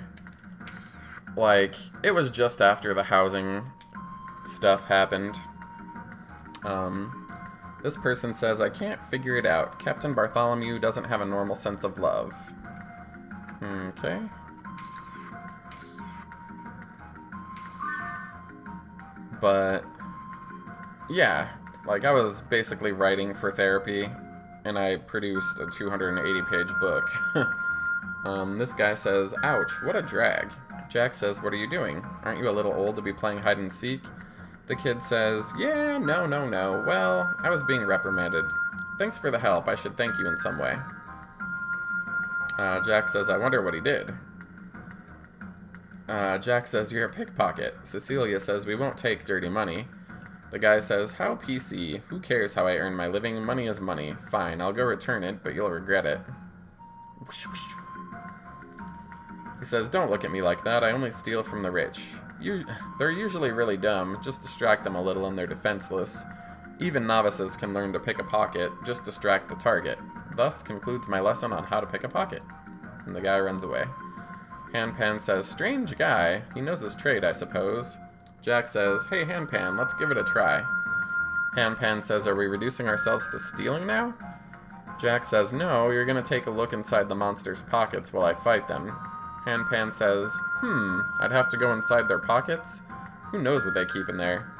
like, it was just after the housing stuff happened. This person says, I can't figure it out. Captain Bartholomew doesn't have a normal sense of love. Okay. But, yeah, like, I was basically writing for therapy, and I produced a 280-page book. This guy says, ouch, what a drag. Jack says, what are you doing? Aren't you a little old to be playing hide and seek? The kid says, yeah, no. Well, I was being reprimanded. Thanks for the help. I should thank you in some way. Jack says, I wonder what he did. Jack says, you're a pickpocket. Cecilia says, we won't take dirty money. The guy says, how PC? Who cares how I earn my living? Money is money. Fine, I'll go return it, but you'll regret it. He says, don't look at me like that. I only steal from the rich. They're usually really dumb. Just distract them a little and they're defenseless. Even novices can learn to pick a pocket. Just distract the target. Thus concludes my lesson on how to pick a pocket. And the guy runs away. Handpan says, strange guy. He knows his trade, I suppose. Jack says, hey, Handpan, let's give it a try. Handpan says, are we reducing ourselves to stealing now? Jack says, no, you're gonna take a look inside the monster's pockets while I fight them. Handpan says, I'd have to go inside their pockets? Who knows what they keep in there?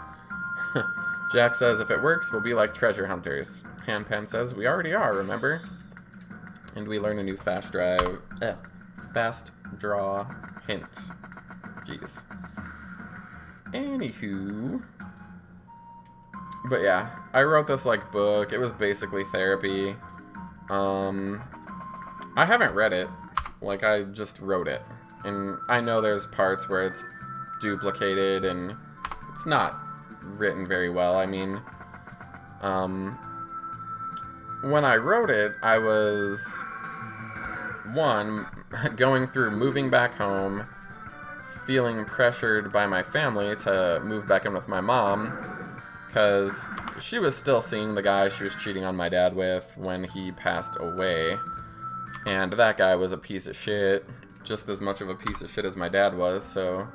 Jack says, if it works, we'll be like treasure hunters. Handpan says, we already are, remember? And we learn a new fast draw hint. Jeez. Anywho. But yeah, I wrote this like book. It was basically therapy. I haven't read it. Like, I just wrote it. And I know there's parts where it's duplicated and it's not written very well. I mean, when I wrote it, I was, one, going through moving back home, feeling pressured by my family to move back in with my mom, because she was still seeing the guy she was cheating on my dad with when he passed away. And that guy was a piece of shit, just as much of a piece of shit as my dad was, so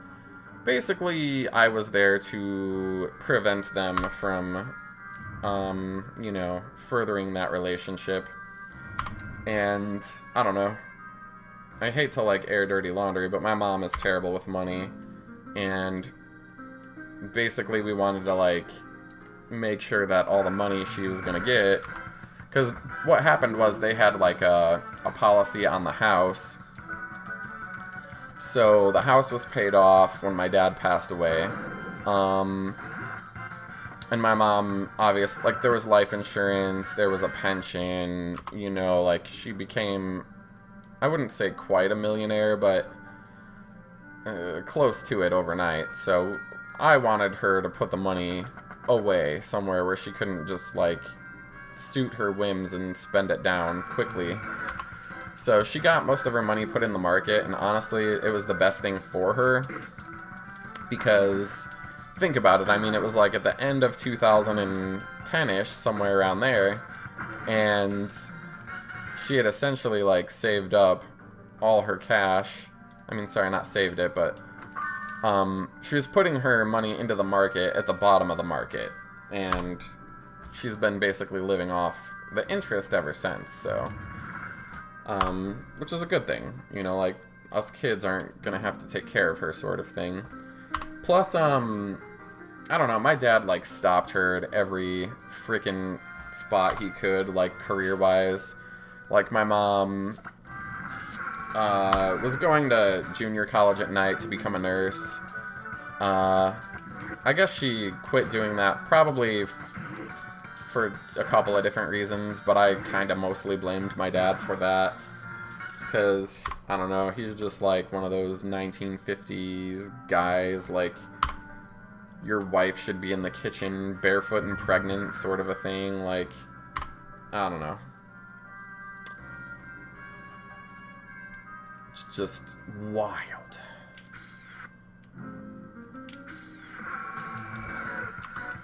basically I was there to prevent them from, you know, furthering that relationship. And, I don't know, I hate to, like, air dirty laundry, but my mom is terrible with money, and basically we wanted to, like, make sure that all the money she was gonna get, because what happened was they had, like, a policy on the house. So the house was paid off when my dad passed away. And my mom, obviously, like, there was life insurance, there was a pension, you know, like, she became, I wouldn't say quite a millionaire, but close to it overnight. So I wanted her to put the money away somewhere where she couldn't just, like, suit her whims and spend it down quickly. So she got most of her money put in the market, and honestly, it was the best thing for her, because think about it, I mean, it was like at the end of 2010-ish, somewhere around there, and she had essentially, like, saved up all her cash. I mean, sorry, not saved it, but she was putting her money into the market at the bottom of the market, and she's been basically living off the interest ever since, so which is a good thing, you know, like, us kids aren't gonna have to take care of her, sort of thing. Plus, I don't know, my dad, like, stopped her at every freaking spot he could, like, career-wise. Like, my mom was going to junior college at night to become a nurse. I guess she quit doing that, probably for a couple of different reasons, but I kind of mostly blamed my dad for that, because, I don't know, he's just like one of those 1950s guys, like, your wife should be in the kitchen barefoot and pregnant sort of a thing, like, I don't know. It's just wild.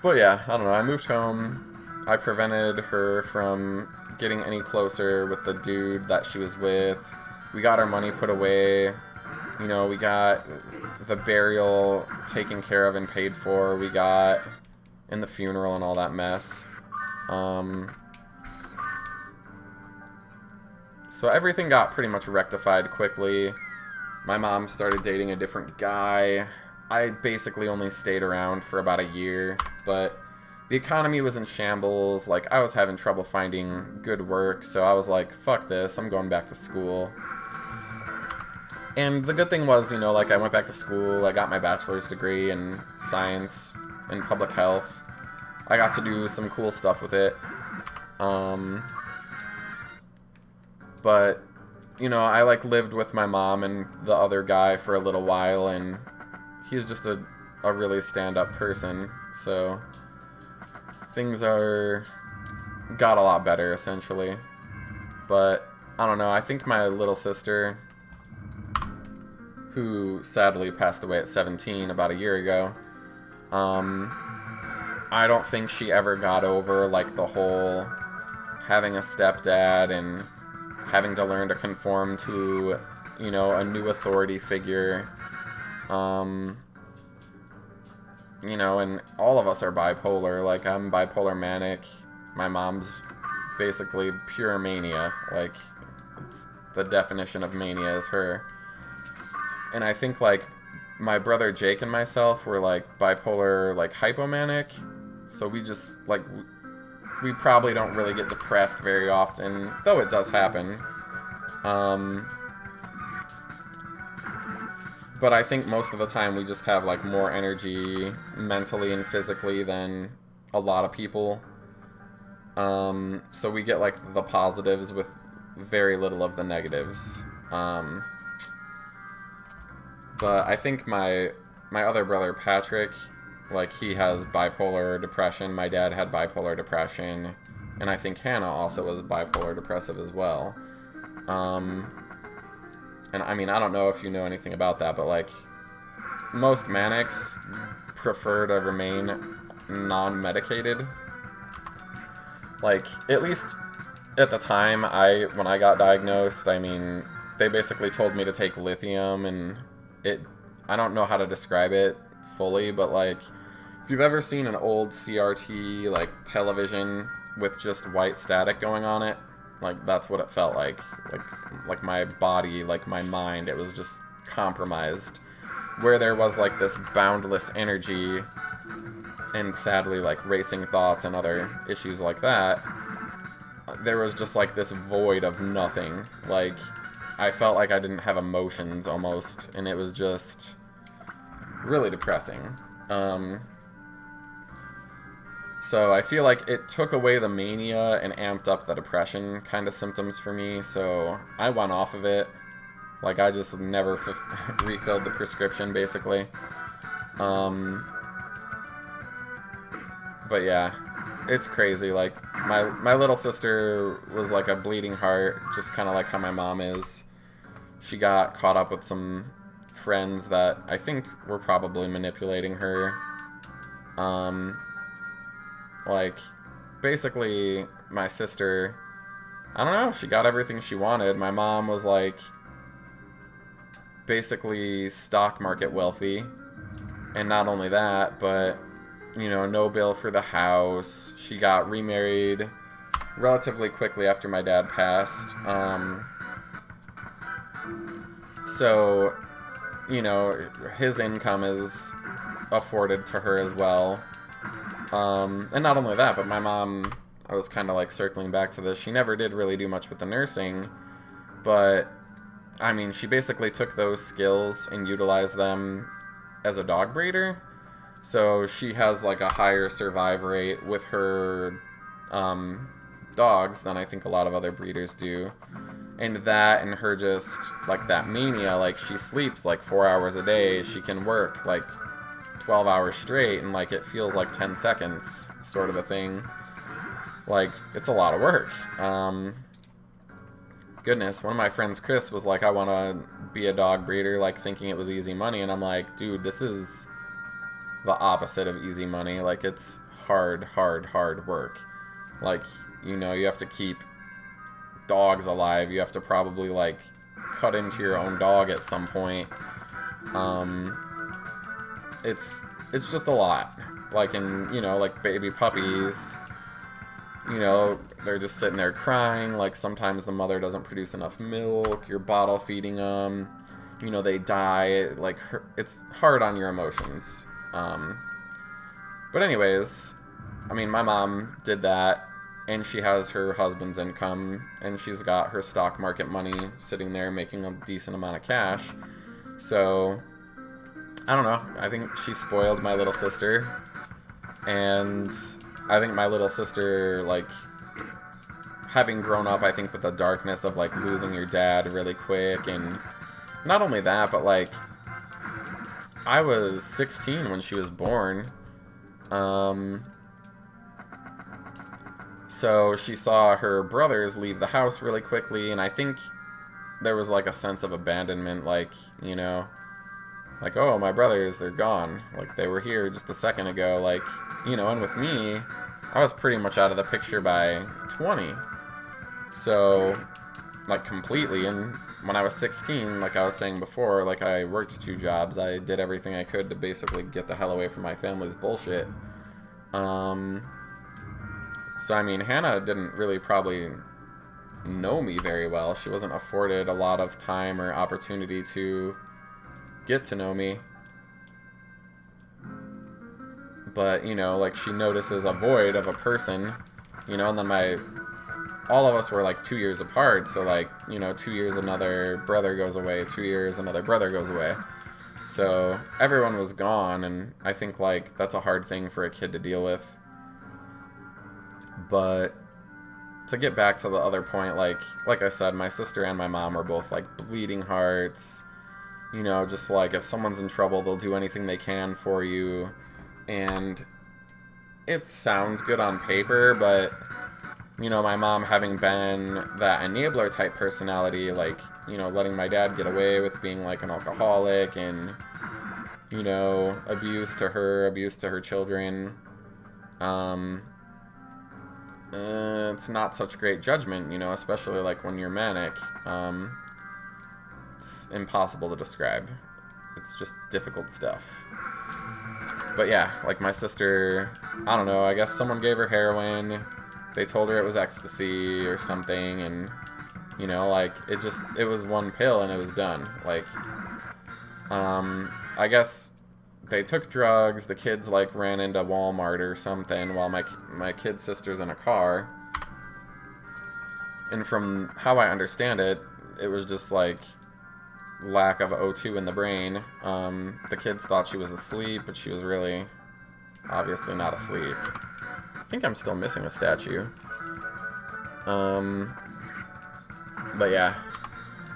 But yeah, I don't know, I moved home. I prevented her from getting any closer with the dude that she was with. We got our money put away. You know, we got the burial taken care of and paid for. We got in the funeral and all that mess. So everything got pretty much rectified quickly. My mom started dating a different guy. I basically only stayed around for about a year, but the economy was in shambles. Like, I was having trouble finding good work, so I was like, fuck this, I'm going back to school. And the good thing was, you know, like, I went back to school, I got my bachelor's degree in science and public health. I got to do some cool stuff with it. But, you know, I, like, lived with my mom and the other guy for a little while, and he's just a really stand-up person, so things got a lot better, essentially. But, I don't know, I think my little sister, who sadly passed away at 17 about a year ago. I don't think she ever got over, like, the whole having a stepdad and having to learn to conform to, you know, a new authority figure. You know, and all of us are bipolar. Like, I'm bipolar manic. My mom's basically pure mania. Like, it's the definition of mania is her. And I think, like, my brother Jake and myself were, like, bipolar, like, hypomanic. So we just, like, we probably don't really get depressed very often, though it does happen. But I think most of the time we just have, like, more energy mentally and physically than a lot of people. So we get, like, the positives with very little of the negatives. But I think my other brother, Patrick, like, he has bipolar depression. My dad had bipolar depression. And I think Hannah also was bipolar depressive as well. And I mean, I don't know if you know anything about that, but, like, most manics prefer to remain non-medicated. Like, at least at the time, when I got diagnosed, I mean, they basically told me to take lithium, and I don't know how to describe it fully, but, like, if you've ever seen an old CRT, like, television with just white static going on it, like, that's what it felt like. Like my body, like my mind, it was just compromised. Where there was, like, this boundless energy and sadly, like, racing thoughts and other issues like that, there was just, like, this void of nothing. Like, I felt like I didn't have emotions almost, and it was just really depressing. So I feel like it took away the mania and amped up the depression kind of symptoms for me, so I went off of it. Like, I just never refilled the prescription, basically. But yeah, it's crazy. Like, my little sister was like a bleeding heart, just kind of like how my mom is. She got caught up with some friends that I think were probably manipulating her. Like, basically, my sister, I don't know, she got everything she wanted. My mom was, like, basically stock market wealthy. And not only that, but, you know, no bill for the house. She got remarried relatively quickly after my dad passed. So, you know, his income is afforded to her as well. And not only that, but my mom, I was kind of like circling back to this, she never did really do much with the nursing, but, I mean, she basically took those skills and utilized them as a dog breeder, so she has, like, a higher survive rate with her, dogs than I think a lot of other breeders do, and that, and her just, like, that mania, like, she sleeps, like, 4 hours a day, she can work, like, 12 hours straight, and, like, it feels like 10 seconds, sort of a thing. Like, it's a lot of work. Goodness, one of my friends, Chris, was like, I want to be a dog breeder, like, thinking it was easy money, and I'm like, dude, this is the opposite of easy money. Like, it's hard work. Like, you know, you have to keep dogs alive, you have to probably, like, cut into your own dog at some point. It's just a lot. Like, in, you know, like, baby puppies, you know, they're just sitting there crying. Like, sometimes the mother doesn't produce enough milk, you're bottle feeding them, you know, they die. Like, it's hard on your emotions. But anyways, I mean, my mom did that, and she has her husband's income, and she's got her stock market money sitting there making a decent amount of cash. So, I don't know, I think she spoiled my little sister, and I think my little sister, like, having grown up, I think, with the darkness of, like, losing your dad really quick, and not only that, but, like, I was 16 when she was born, so she saw her brothers leave the house really quickly, and I think there was, like, a sense of abandonment, like, you know, Like, oh, my brothers, they're gone. Like, they were here just a second ago. Like, you know, and with me, I was pretty much out of the picture by 20. So, like, completely. And when I was 16, like I was saying before, like, I worked 2 jobs. I did everything I could to basically get the hell away from my family's bullshit. So, I mean, Hannah didn't really probably know me very well. She wasn't afforded a lot of time or opportunity to get to know me. But, you know, like, she notices a void of a person, you know, and then all of us were, like, 2 years apart, so, like, you know, 2 years another brother goes away, 2 years another brother goes away. So, everyone was gone, and I think, like, that's a hard thing for a kid to deal with. But to get back to the other point, like I said, my sister and my mom are both, like, bleeding hearts. You know, just, like, if someone's in trouble, they'll do anything they can for you. And it sounds good on paper, but, you know, my mom having been that enabler type personality, like, you know, letting my dad get away with being, like, an alcoholic and, you know, abuse to her children, it's not such great judgment, you know, especially, like, when you're manic. It's impossible to describe. It's just difficult stuff. But yeah, like, my sister, I don't know, I guess someone gave her heroin. They told her it was ecstasy or something, and, you know, like, it was one pill and it was done. Like, I guess they took drugs, the kids, like, ran into Walmart or something while my kid's sister's in a car. And from how I understand it, it was just, like, lack of O2 in the brain. The kids thought she was asleep, but she was really obviously not asleep. I think I'm still missing a statue. But yeah,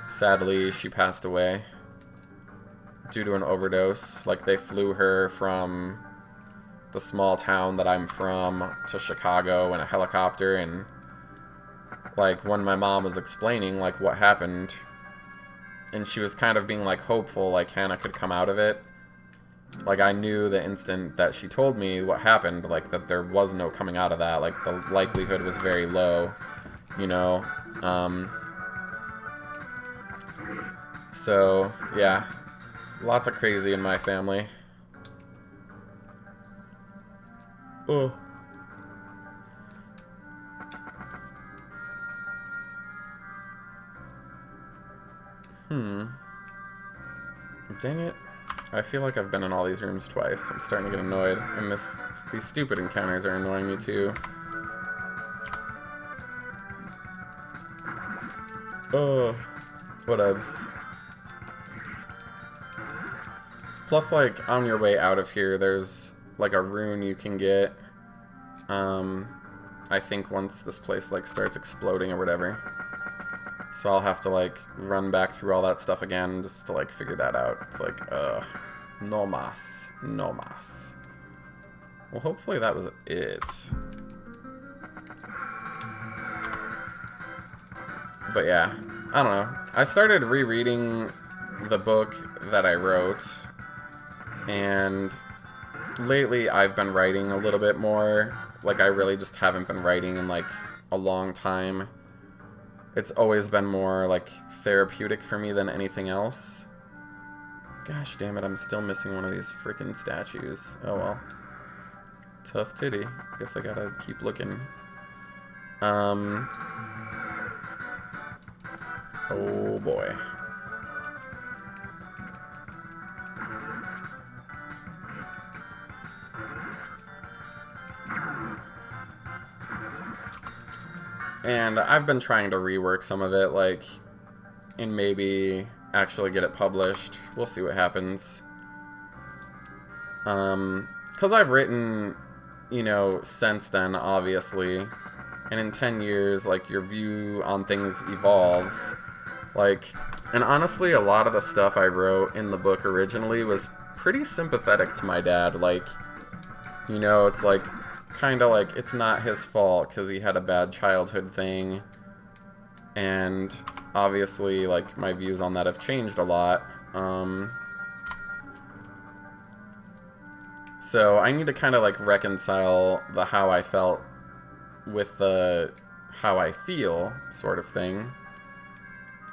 sadly she passed away due to an overdose. Like, they flew her from the small town that I'm from to Chicago in a helicopter, and, like, when my mom was explaining, like, what happened, and she was kind of being, like, hopeful, like, Hannah could come out of it. Like, I knew the instant that she told me what happened, like, that there was no coming out of that. Like, the likelihood was very low, you know. So, yeah. Lots of crazy in my family. Oh. Dang it. I feel like I've been in all these rooms twice. I'm starting to get annoyed. And these stupid encounters are annoying me too. Oh. Whatevs. Plus, like, on your way out of here, there's, like, a rune you can get. I think once this place, like, starts exploding or whatever. So I'll have to, like, run back through all that stuff again just to, like, figure that out. It's like, no mas. No mas. Well, hopefully that was it. But yeah, I don't know. I started rereading the book that I wrote, and lately I've been writing a little bit more. Like, I really just haven't been writing in, like, a long time. It's always been more, like, therapeutic for me than anything else. Gosh damn it, I'm still missing one of these frickin' statues. Oh well. Tough titty. Guess I gotta keep looking. Oh boy. And I've been trying to rework some of it, like, and maybe actually get it published. We'll see what happens. Because I've written, you know, since then, obviously. And in 10 years, like, your view on things evolves. Like, and honestly, a lot of the stuff I wrote in the book originally was pretty sympathetic to my dad. Like, you know, it's like, kind of like, it's not his fault because he had a bad childhood thing. And obviously, like, my views on that have changed a lot. So I need to kind of like reconcile the how I felt with the how I feel sort of thing,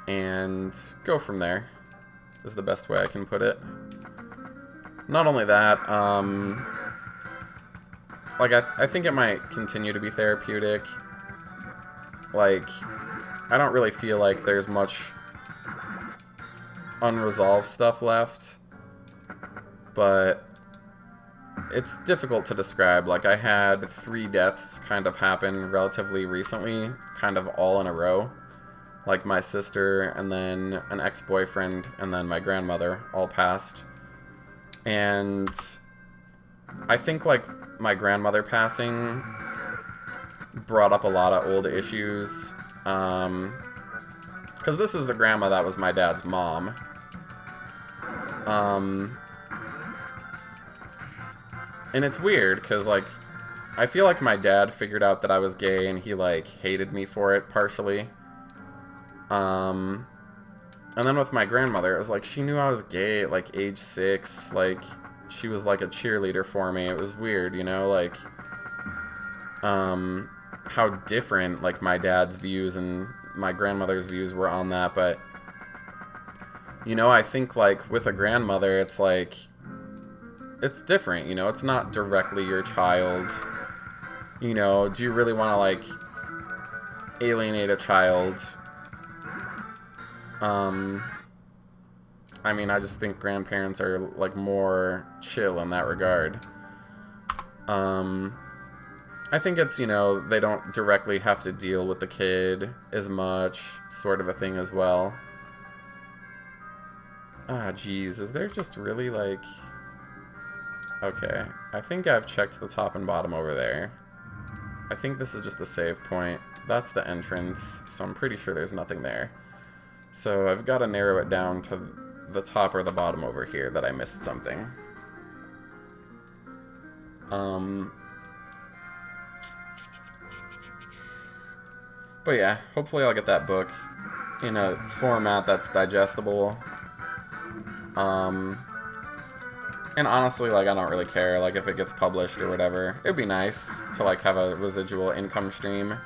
and go from there is the best way I can put it. Not only that, like I think it might continue to be therapeutic. Like, I don't really feel like there's much unresolved stuff left, but it's difficult to describe. Like, I had 3 deaths kind of happen relatively recently, kind of all in a row. Like, my sister, and then an ex-boyfriend, and then my grandmother all passed. And I think, like, my grandmother passing brought up a lot of old issues. Because this is the grandma that was my dad's mom. And it's weird, because, like, I feel like my dad figured out that I was gay, and he, like, hated me for it, partially. And then with my grandmother, it was like, she knew I was gay at, like, age 6. Like, she was, like, a cheerleader for me. It was weird, you know? Like, how different, like, my dad's views and my grandmother's views were on that. But, you know, I think, like, with a grandmother, it's, like, it's different, you know? It's not directly your child. You know, do you really want to, like, alienate a child? I mean, I just think grandparents are, like, more chill in that regard. I think it's, you know, they don't directly have to deal with the kid as much, sort of a thing as well. Ah, geez, is there just really, like... Okay, I think I've checked the top and bottom over there. I think this is just a save point. That's the entrance, so I'm pretty sure there's nothing there. So I've got to narrow it down to the top or the bottom over here that I missed something. But yeah, hopefully I'll get that book in a format that's digestible. And honestly, like, I don't really care, like, if it gets published or whatever. It'd be nice to, like, have a residual income stream.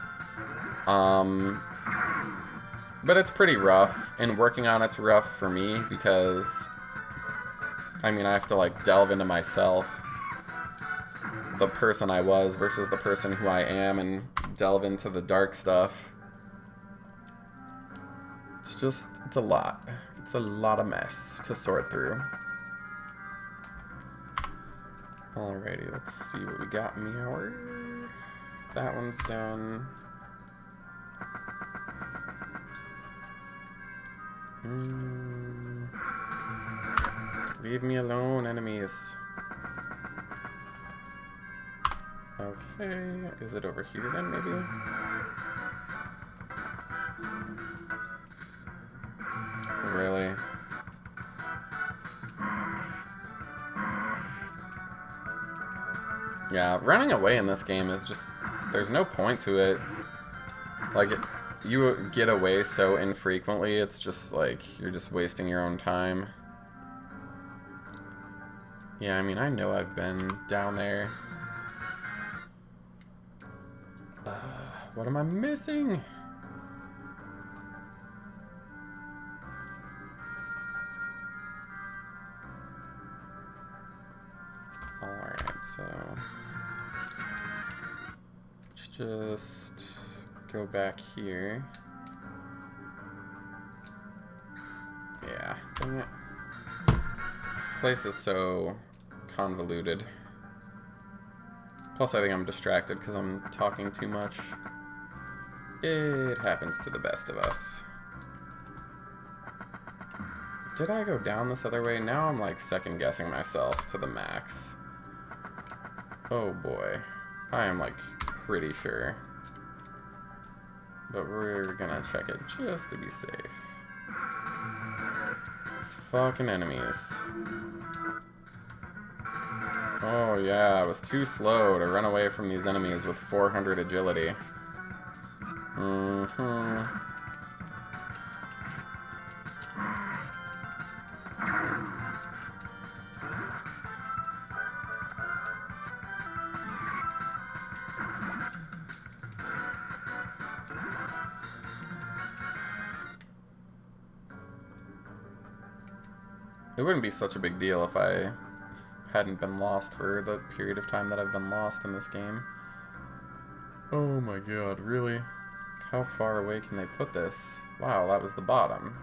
But it's pretty rough, and working on it's rough for me because, I mean, I have to, like, delve into myself, the person I was versus the person who I am, and delve into the dark stuff. It's a lot. It's a lot of mess to sort through. Alrighty, let's see what we got. Meower. That one's done. Leave me alone, enemies. Okay, is it over here then, maybe? Really? Yeah, running away in this game is just... There's no point to it. Like, you get away so infrequently, it's just like, you're just wasting your own time. Yeah, I mean, I know I've been down there. What am I missing? Alright, so... let's just go back here. Yeah, dang it. This place is so convoluted. Plus, I think I'm distracted because I'm talking too much. It happens to the best of us. Did I go down this other way? Now I'm like second guessing myself to the max. Oh boy. I am like pretty sure. But we're gonna check it just to be safe. These fucking enemies. Oh yeah, I was too slow to run away from these enemies with 400 agility. It wouldn't be such a big deal if I hadn't been lost for the period of time that I've been lost in this game. Oh my god, really? How far away can they put this? Wow, that was the bottom.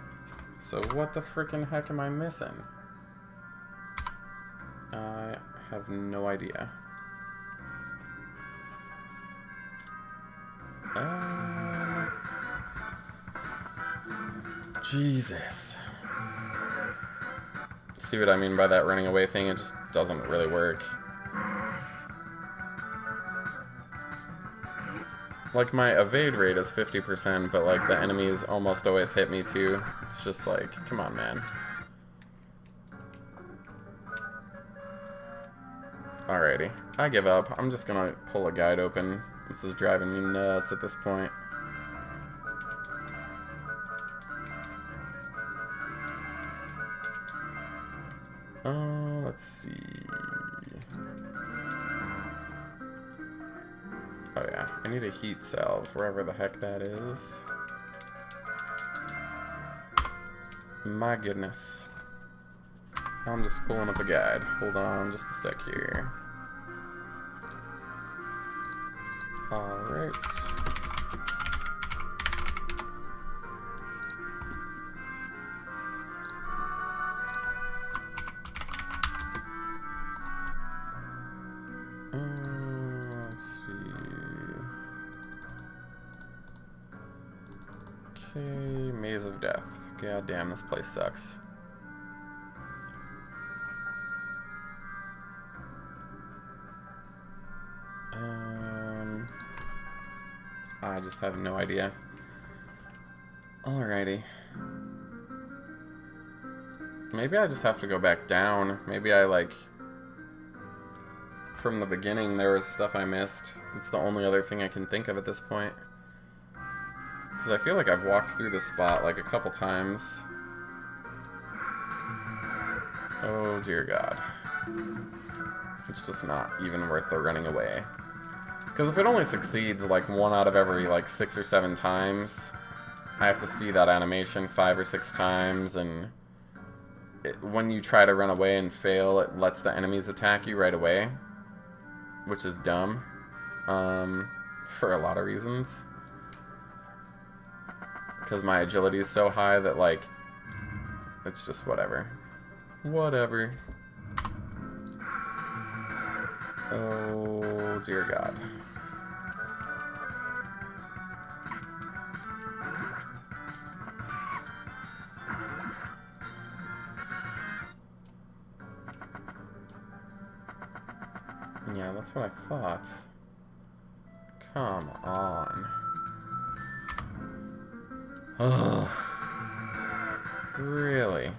So what the frickin' heck am I missing? I have no idea. Jesus. See what I mean by that running away thing? It just doesn't really work. Like, my evade rate is 50%, but, like, the enemies almost always hit me, too. It's just like, come on, man. Alrighty. I give up. I'm just gonna pull a guide open. This is driving me nuts at this point. Let's see. Oh yeah, I need a heat salve, wherever the heck that is. My goodness. I'm just pulling up a guide. Hold on just a sec here. Alright. Let's see. Okay, Maze of Death. God damn, this place sucks. I just have no idea. Alrighty. Maybe I just have to go back down. Maybe I, like, from the beginning there was stuff I missed. It's the only other thing I can think of at this point. Because I feel like I've walked through this spot, like, a couple times. Oh, dear God. It's just not even worth the running away. Because if it only succeeds, like, 1 out of every, like, 6 or 7 times, I have to see that animation 5 or 6 times, and when you try to run away and fail, it lets the enemies attack you right away, which is dumb, for a lot of reasons. Because my agility is so high that, like, it's just whatever. Whatever. Oh, dear God. Yeah, that's what I thought. Come on. Ugh. Really?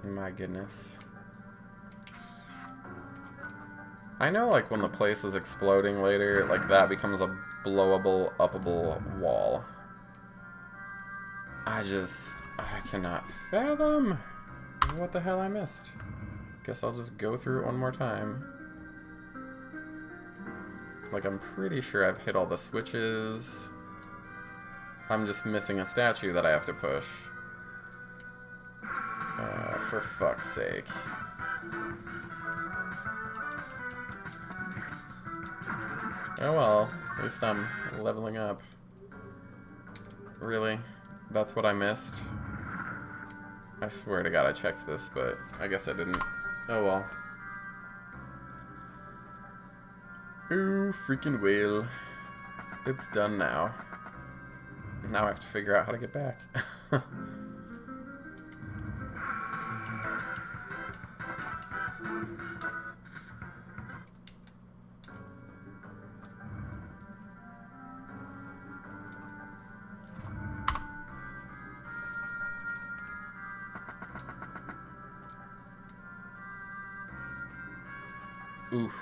My goodness. I know, like, when the place is exploding later, like, that becomes a blowable, uppable wall. I cannot fathom what the hell I missed. Guess I'll just go through it one more time. Like, I'm pretty sure I've hit all the switches. I'm just missing a statue that I have to push. For fuck's sake. Oh well, at least I'm leveling up. Really? That's what I missed? I swear to God I checked this, but I guess I didn't. Oh well. Oh, freaking whale. It's done now. Now I have to figure out how to get back. Oof.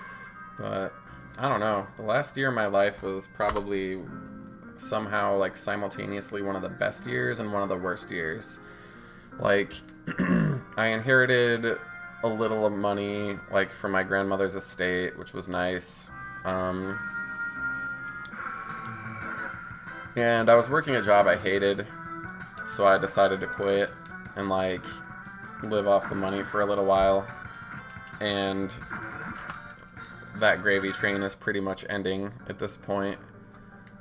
But I don't know. The last year of my life was probably somehow, like, simultaneously one of the best years and one of the worst years. Like, I inherited a little of money, like, from my grandmother's estate, which was nice. And I was working a job I hated, so I decided to quit and, like, live off the money for a little while. And that gravy train is pretty much ending at this point.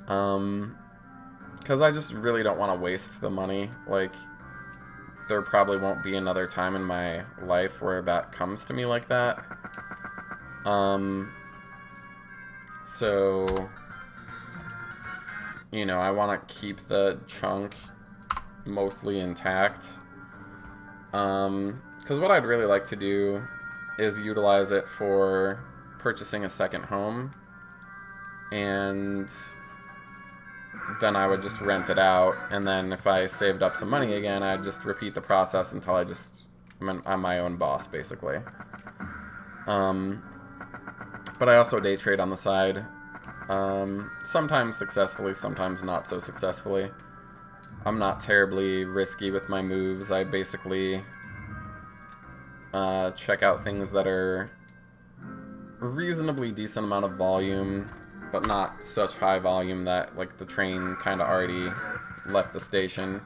Because I just really don't want to waste the money. Like, there probably won't be another time in my life where that comes to me like that. So, you know, I want to keep the chunk mostly intact. Because what I'd really like to do is utilize it for purchasing a second home. And then I would just rent it out, and then if I saved up some money again, I'd just repeat the process until I'm my own boss, basically. But I also day trade on the side. Sometimes successfully, sometimes not so successfully. I'm not terribly risky with my moves. I basically check out things that are a reasonably decent amount of volume, but not such high volume that, like, the train kind of already left the station.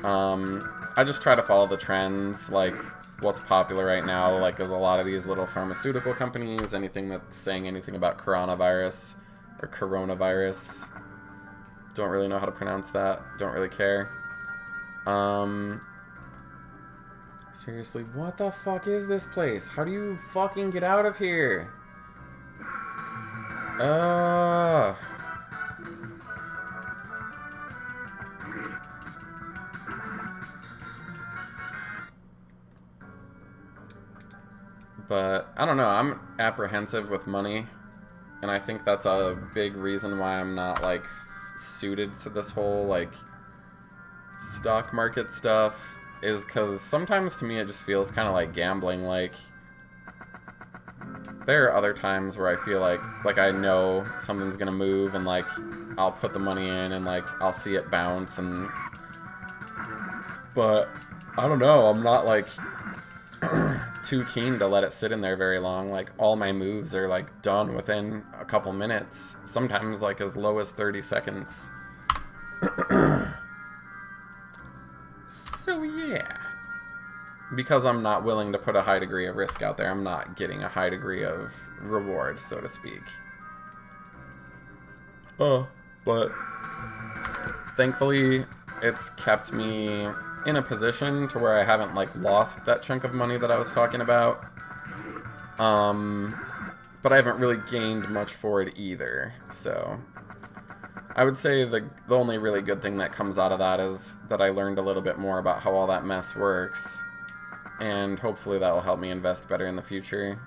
I just try to follow the trends, like, what's popular right now, like, is a lot of these little pharmaceutical companies, anything that's saying anything about coronavirus, or coronavirus. Don't really know how to pronounce that, don't really care. Seriously, what the fuck is this place? How do you fucking get out of here? But, I don't know, I'm apprehensive with money, and I think that's a big reason why I'm not, like, suited to this whole, like, stock market stuff, is because sometimes to me it just feels kind of like gambling. Like, there are other times where I feel like I know something's gonna move, and, like, I'll put the money in, and, like, I'll see it bounce, and, but, I don't know, I'm not, like, too keen to let it sit in there very long. Like, all my moves are, like, done within a couple minutes, sometimes, like, as low as 30 seconds. So, yeah. Because I'm not willing to put a high degree of risk out there, I'm not getting a high degree of reward, so to speak. But thankfully, it's kept me in a position to where I haven't, like, lost that chunk of money that I was talking about. But I haven't really gained much for it either, so I would say the only really good thing that comes out of that is that I learned a little bit more about how all that mess works, and hopefully that will help me invest better in the future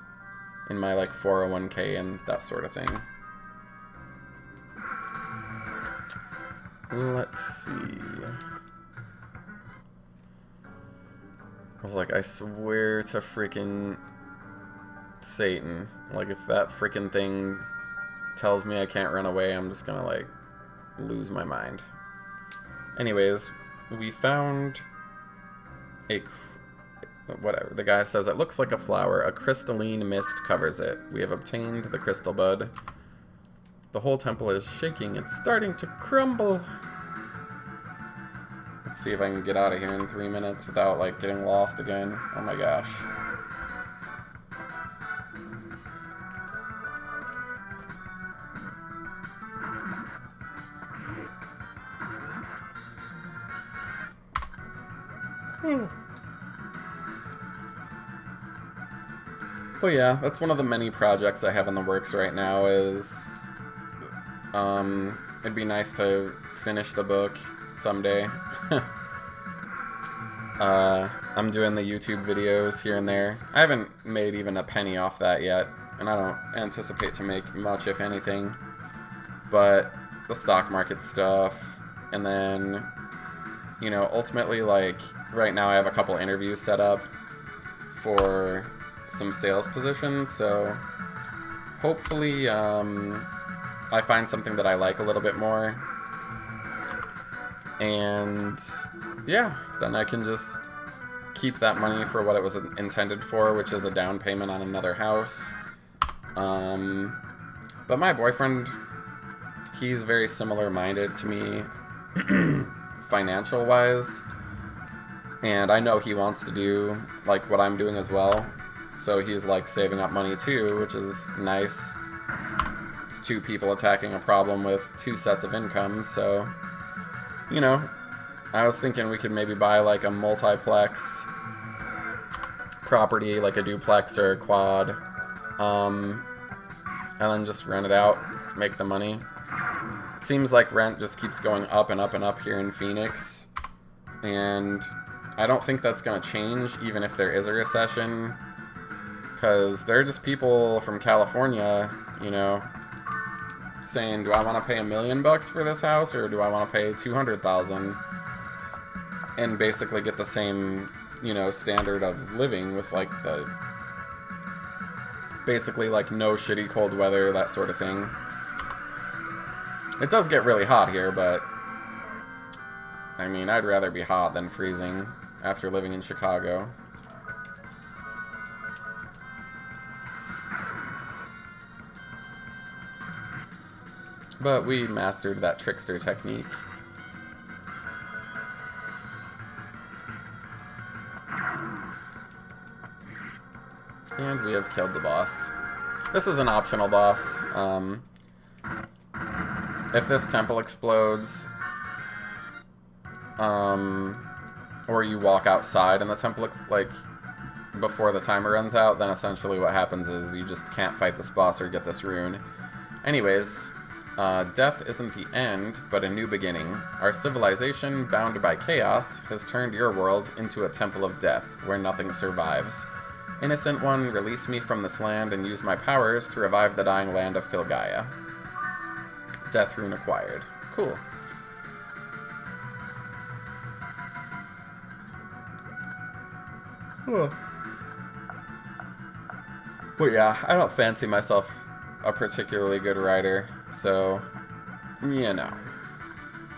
in my, like, 401k and that sort of thing. Let's see. I was like, I swear to freaking Satan. Like, if that freaking thing tells me I can't run away, I'm just gonna, like, lose my mind. Anyways, we found a... whatever. The guy says, it looks like a flower. A crystalline mist covers it. We have obtained the crystal bud. The whole temple is shaking. It's starting to crumble. Let's see if I can get out of here in 3 minutes without, like, getting lost again. Oh my gosh. But yeah, that's one of the many projects I have in the works right now is, it'd be nice to finish the book someday. I'm doing the YouTube videos here and there. I haven't made even a penny off that yet, and I don't anticipate to make much, if anything. But the stock market stuff, and then, you know, ultimately, like, right now I have a couple interviews set up for some sales positions, so hopefully I find something that I like a little bit more, and yeah, then I can just keep that money for what it was intended for, which is a down payment on another house. But my boyfriend, he's very similar-minded to me, financial-wise, and I know he wants to do, like, what I'm doing as well, so he's, like, saving up money too, which is nice. It's two people attacking a problem with two sets of incomes, so, you know, I was thinking we could maybe buy, like, a multiplex property, like a duplex or a quad, and then just rent it out, make the money. It seems like rent just keeps going up and up and up here in Phoenix, and I don't think that's going to change even if there is a recession, because there are just people from California, you know, saying, do I want to pay $1 million for this house, or do I want to pay $200,000, and basically get the same, you know, standard of living with, like, the basically, like, no shitty cold weather, that sort of thing. It does get really hot here, but I mean, I'd rather be hot than freezing after living in Chicago. But we mastered that trickster technique. And we have killed the boss. This is an optional boss. If this temple explodes, or you walk outside and the temple, like, before the timer runs out, then essentially what happens is you just can't fight this boss or get this rune. Anyways, death isn't the end, but a new beginning. Our civilization, bound by chaos, has turned your world into a temple of death, where nothing survives. Innocent one, release me from this land and use my powers to revive the dying land of Filgaia. Death rune acquired. Cool. Huh. But yeah, I don't fancy myself a particularly good writer, so, you know.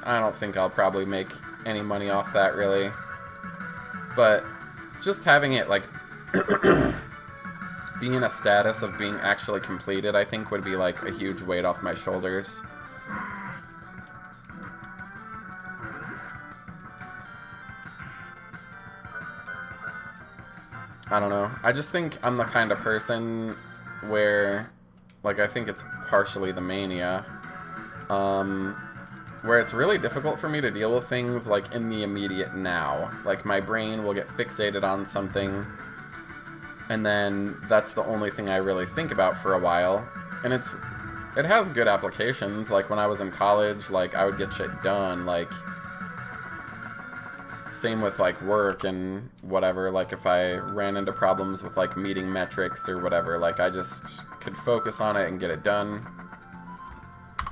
I don't think I'll probably make any money off that, really. But just having it, like, being in a status of being actually completed, I think would be, like, a huge weight off my shoulders. I don't know. I just think I'm the kind of person where, like, I think it's partially the mania, where it's really difficult for me to deal with things, like, in the immediate now. Like, my brain will get fixated on something, and then that's the only thing I really think about for a while. And it has good applications. Like, when I was in college, like, I would get shit done, like, same with, like, work and whatever. Like, if I ran into problems with, like, meeting metrics or whatever, like, I just could focus on it and get it done.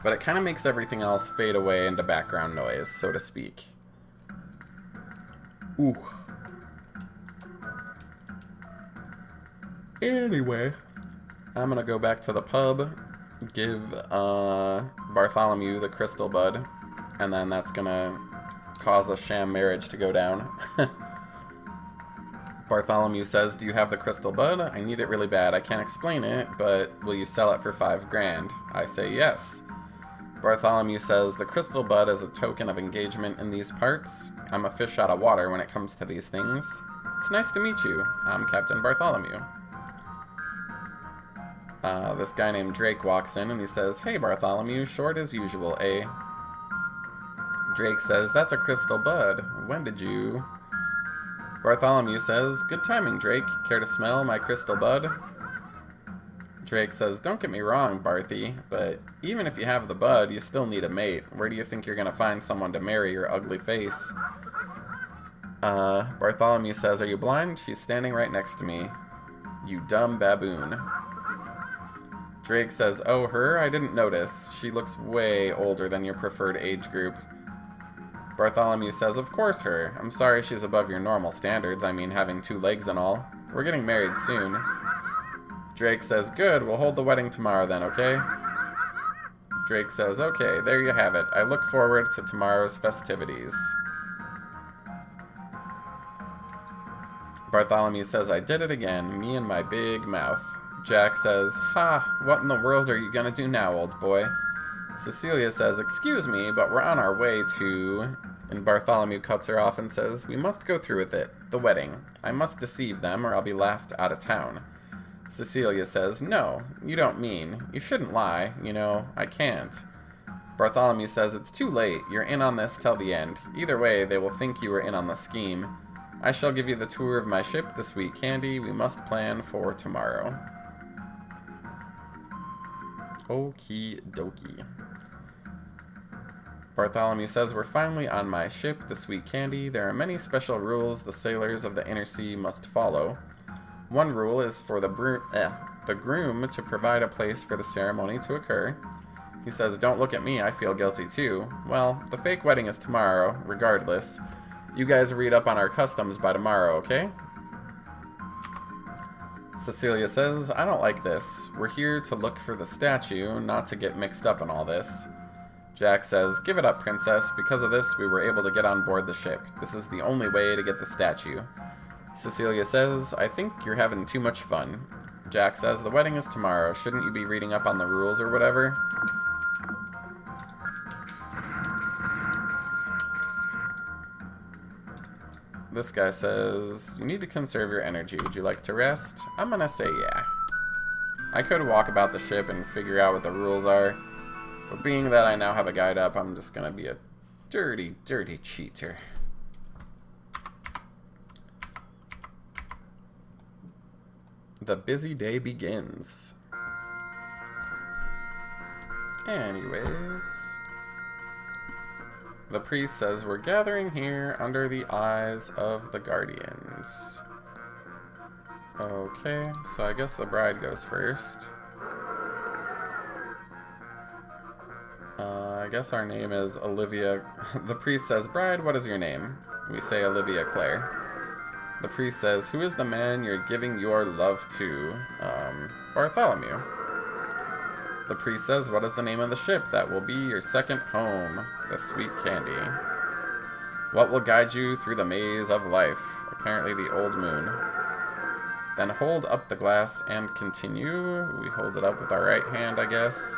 But it kind of makes everything else fade away into background noise, so to speak. Ooh. Anyway, I'm gonna go back to the pub, give Bartholomew the crystal bud, and then that's gonna cause a sham marriage to go down. Bartholomew says, do you have the crystal bud? I need it really bad. I can't explain it, but will you sell it for $5 grand? I say yes. Bartholomew says, the crystal bud is a token of engagement in these parts. I'm a fish out of water when it comes to these things. It's nice to meet you. I'm Captain Bartholomew. This guy named Drake walks in and he says, hey Bartholomew, short as usual, eh? Drake says, that's a crystal bud. When did you... Bartholomew says, good timing, Drake. Care to smell my crystal bud? Drake says, don't get me wrong, Barthy, but even if you have the bud, you still need a mate. Where do you think you're gonna find someone to marry your ugly face? Bartholomew says, are you blind? She's standing right next to me. You dumb baboon. Drake says, oh, her? I didn't notice. She looks way older than your preferred age group. Bartholomew says, of course her. I'm sorry she's above your normal standards. I mean, having 2 legs and all. We're getting married soon. Drake says, good, we'll hold the wedding tomorrow then, okay? Drake says, okay, there you have it. I look forward to tomorrow's festivities. Bartholomew says, I did it again, me and my big mouth. Jack says, ha, what in the world are you gonna do now, old boy? Cecilia says, excuse me, but we're on our way to... And Bartholomew cuts her off and says, we must go through with it. The wedding. I must deceive them or I'll be laughed out of town. Cecilia says, no, you don't mean. You shouldn't lie. You know, I can't. Bartholomew says, it's too late. You're in on this till the end. Either way, they will think you were in on the scheme. I shall give you the tour of my ship, the sweet candy. We must plan for tomorrow. Okie dokie. Bartholomew says, we're finally on my ship, the sweet candy. There are many special rules the sailors of the inner sea must follow. One rule is for the groom to provide a place for the ceremony to occur. He says, don't look at me, I feel guilty too. Well, the fake wedding is tomorrow, regardless. You guys read up on our customs by tomorrow, okay? Cecilia says, I don't like this. We're here to look for the statue, not to get mixed up in all this. Jack says, give it up, princess. Because of this, we were able to get on board the ship. This is the only way to get the statue. Cecilia says, I think you're having too much fun. Jack says, the wedding is tomorrow. Shouldn't you be reading up on the rules or whatever? This guy says, you need to conserve your energy. Would you like to rest? I'm gonna say yeah. I could walk about the ship and figure out what the rules are. But being that I now have a guide up, I'm just gonna be a dirty, dirty cheater. The busy day begins. Anyways, the priest says we're gathering here under the eyes of the guardians. Okay, so I guess the bride goes first. I guess our name is Olivia. The priest says, bride, what is your name? We say Olivia Clare. The priest says, who is the man you're giving your love to? Bartholomew. The priest says, what is the name of the ship that will be your second home? The sweet candy. What will guide you through the maze of life? Apparently the old moon. Then hold up the glass and continue. We hold it up with our right hand, I guess.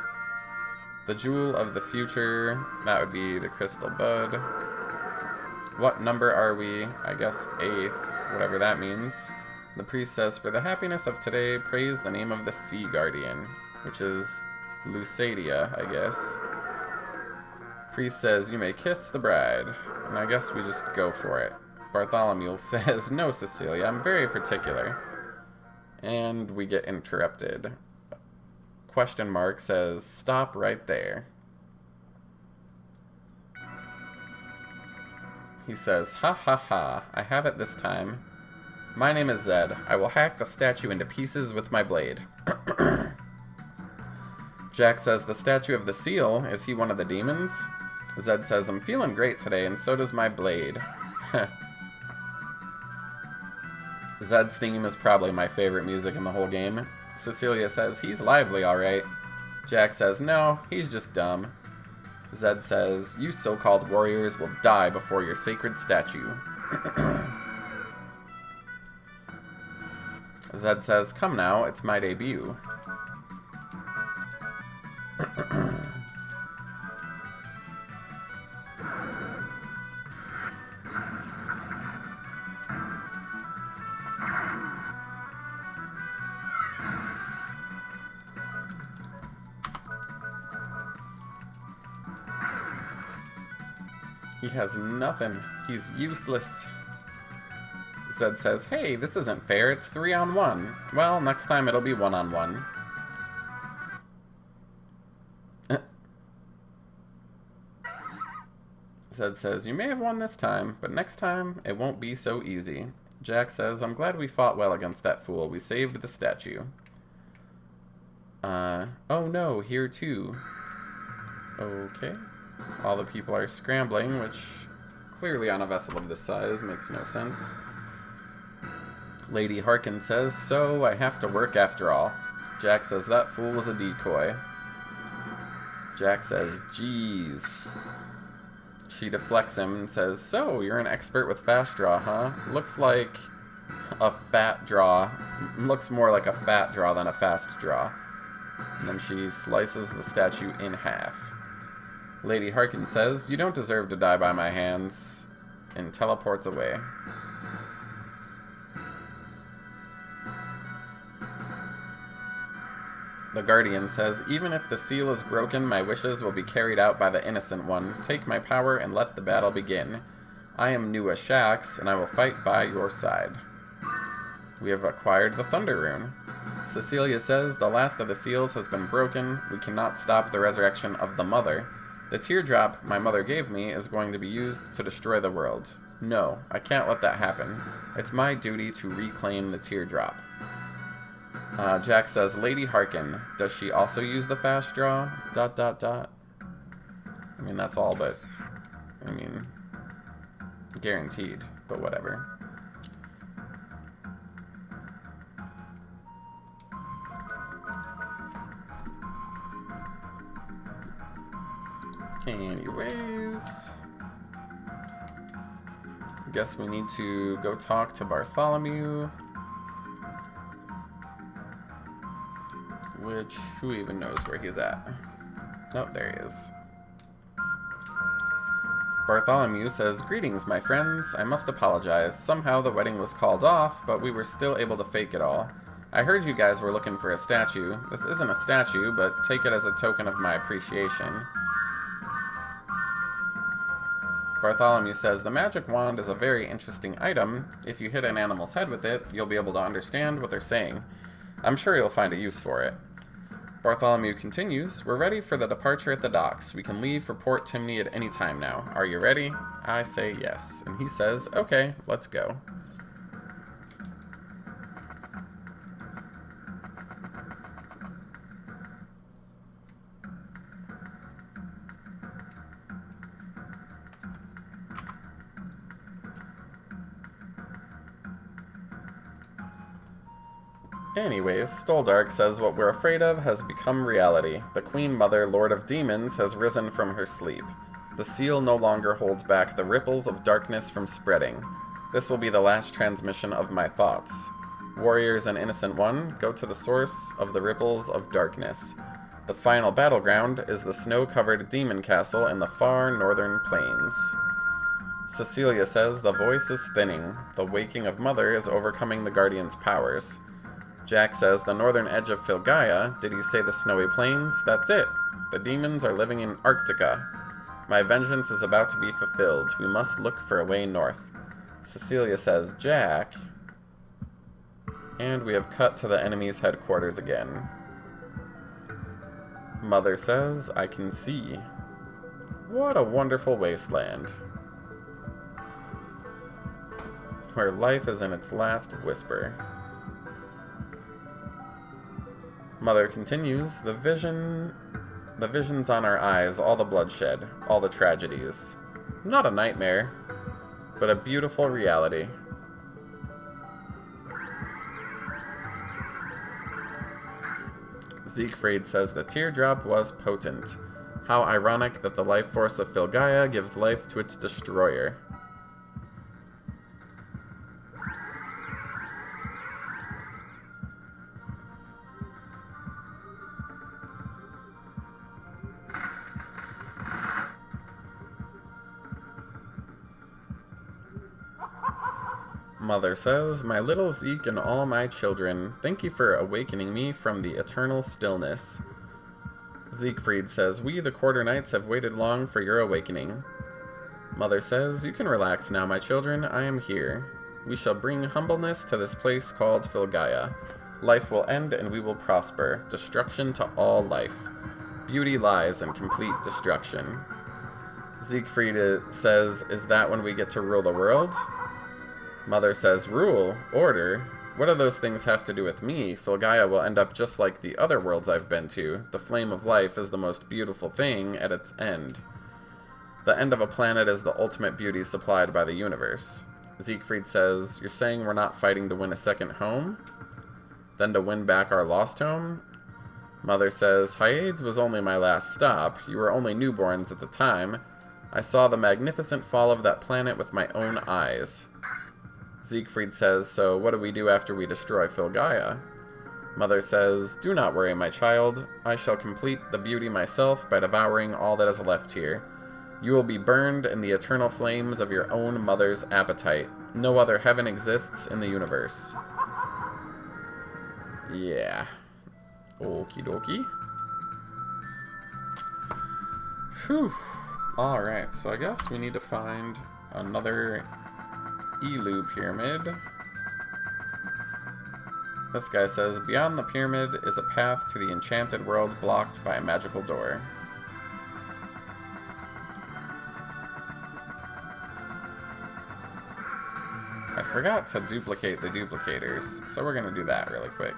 The jewel of the future, that would be the crystal bud. What number are we? I guess 8th, whatever that means. The priest says, for the happiness of today, praise the name of the sea guardian, which is Lucadia, I guess. Priest says, you may kiss the bride. And I guess we just go for it. Bartholomew says, no, Cecilia, I'm very particular. And we get interrupted. Question mark says, stop right there. He says, ha ha ha, I have it this time. My name is Zed. I will hack the statue into pieces with my blade. Jack says, the statue of the seal, is he one of the demons? Zed says, I'm feeling great today, and so does my blade. Zed's theme is probably my favorite music in the whole game. Cecilia says, he's lively, alright. Jack says, no, he's just dumb. Zed says, you so-called warriors will die before your sacred statue. Zed says, come now, it's my debut. He has nothing. He's useless. Zed says, hey, this isn't fair. It's 3-on-1. Well, next time it'll be 1-on-1. Zed says, you may have won this time, but next time it won't be so easy. Jack says, I'm glad we fought well against that fool. We saved the statue. Oh no, here too. Okay. All the people are scrambling, which clearly on a vessel of this size makes no sense. Lady Harkin says, so I have to work after all. Jack says, that fool was a decoy. Jack says, geez. She deflects him and says, so, you're an expert with fast draw, huh? Looks like A fat draw. Looks more like a fat draw than a fast draw. And then she slices the statue in half. Lady Harkin says, "You don't deserve to die by my hands," and teleports away. The Guardian says, "Even if the seal is broken, my wishes will be carried out by the Innocent One. Take my power and let the battle begin. I am Nua Shax, and I will fight by your side." We have acquired the Thunder Rune. Cecilia says, "The last of the seals has been broken. We cannot stop the resurrection of the Mother. The teardrop my mother gave me is going to be used to destroy the world. No, I can't let that happen. It's my duty to reclaim the teardrop." Jack says, "Lady Harkin, does she also use the fast draw? ... I mean, that's all but, I mean, guaranteed, but whatever. Anyways, guess we need to go talk to Bartholomew. Which, who even knows where he's at? Oh, there he is. Bartholomew says, "Greetings, my friends. I must apologize. Somehow the wedding was called off, but we were still able to fake it all. I heard you guys were looking for a statue. This isn't a statue, but take it as a token of my appreciation." Bartholomew says, "The magic wand is a very interesting item. If you hit an animal's head with it, you'll be able to understand what they're saying. I'm sure you'll find a use for it." Bartholomew continues, "We're ready for the departure at the docks. We can leave for Port Timney at any time now. Are you ready?" I say yes. And he says, "Okay, let's go." Anyways, Stoldark says what we're afraid of has become reality. The Queen Mother, Lord of Demons, has risen from her sleep. The seal no longer holds back the ripples of darkness from spreading. This will be the last transmission of my thoughts. Warriors and Innocent One, go to the source of the ripples of darkness. The final battleground is the snow-covered demon castle in the far northern plains. Cecilia says the voice is thinning. The waking of Mother is overcoming the Guardian's powers. Jack says, "The northern edge of Filgaia, did he say the snowy plains? That's it. The demons are living in Arctica. My vengeance is about to be fulfilled. We must look for a way north." Cecilia says, "Jack." And we have cut to the enemy's headquarters again. Mother says, "I can see." What a wonderful wasteland, where life is in its last whisper. Mother continues, the visions on our eyes, all the bloodshed, all the tragedies. Not a nightmare, but a beautiful reality. Siegfried says the teardrop was potent. How ironic that the life force of Filgaia gives life to its destroyer. Mother says, "My little Zeke and all my children, thank you for awakening me from the eternal stillness." Siegfried says, "We, the Quarter Knights, have waited long for your awakening." Mother says, "You can relax now, my children. I am here. We shall bring humbleness to this place called Filgaia. Life will end and we will prosper. Destruction to all life. Beauty lies in complete destruction." Siegfried says, "Is that when we get to rule the world?" Mother says, "Rule? Order? What do those things have to do with me? Filgaia will end up just like the other worlds I've been to. The flame of life is the most beautiful thing at its end. The end of a planet is the ultimate beauty supplied by the universe." Siegfried says, "You're saying we're not fighting to win a second home? Then to win back our lost home?" Mother says, "Hyades was only my last stop. You were only newborns at the time. I saw the magnificent fall of that planet with my own eyes." Siegfried says, so what do we do after we destroy Filgaia? Mother says, do not worry, my child. I shall complete the beauty myself by devouring all that is left here. You will be burned in the eternal flames of your own mother's appetite. No other heaven exists in the universe. Yeah. Okie dokie. Whew. Alright, so I guess we need to find another Elu pyramid. This guy says, beyond the pyramid is a path to the enchanted world blocked by a magical door. I forgot to duplicate the duplicators, so we're gonna do that really quick.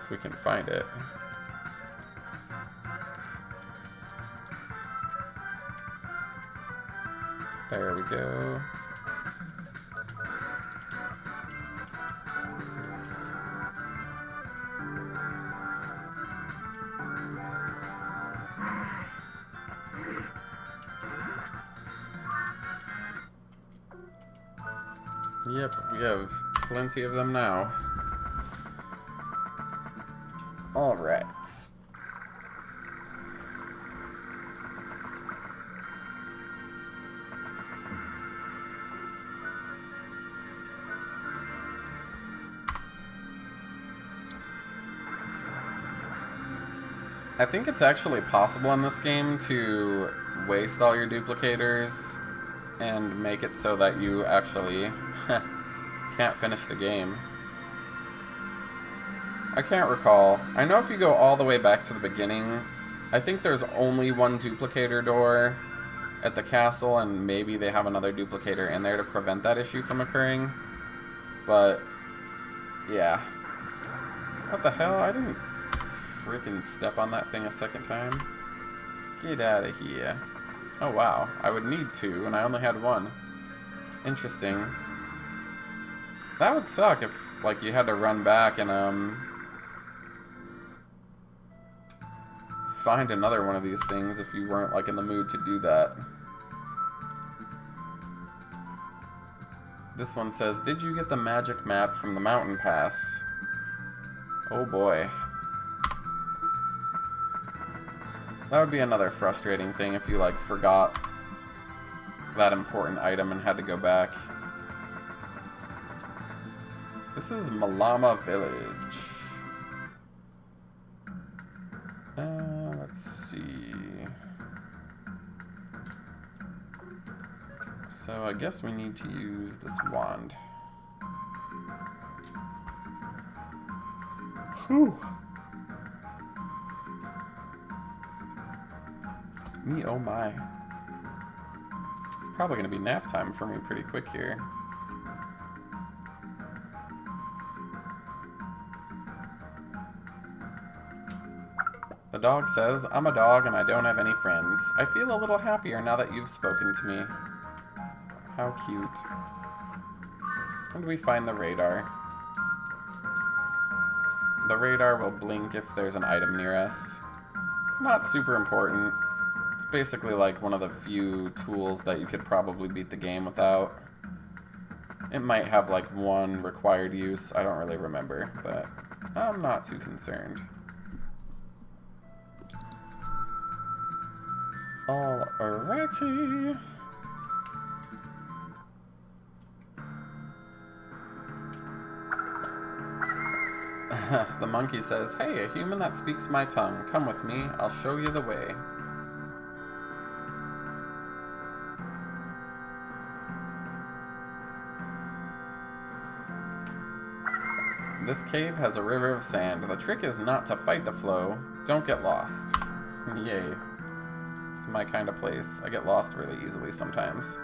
If we can find it. There we go. Yep, we have plenty of them now. Alright. I think it's actually possible in this game to waste all your duplicators and make it so that you actually can't finish the game. I can't recall. I know if you go all the way back to the beginning, I think there's only one duplicator door at the castle, and maybe they have another duplicator in there to prevent that issue from occurring. But, yeah. What the hell? I didn't freaking step on that thing a second time. Get out of here. Oh wow, I would need two, and I only had one. Interesting. That would suck if, like, you had to run back and, find another one of these things if you weren't, like, in the mood to do that. This one says, did you get the magic map from the mountain pass? Oh boy. That would be another frustrating thing if you, like, forgot that important item and had to go back. This is Malama Village. Let's see. So I guess we need to use this wand. Whew. Me oh my. It's probably going to be nap time for me pretty quick here. The dog says, I'm a dog and I don't have any friends. I feel a little happier now that you've spoken to me. How cute. And we find the radar. The radar will blink if there's an item near us. Not super important. It's basically like one of the few tools that you could probably beat the game without. It might have like one required use, I don't really remember, but I'm not too concerned. Alrighty. The monkey says, hey, a human that speaks my tongue, come with me, I'll show you the way. This cave has a river of sand. The trick is not to fight the flow. Don't get lost. Yay. It's my kind of place. I get lost really easily sometimes.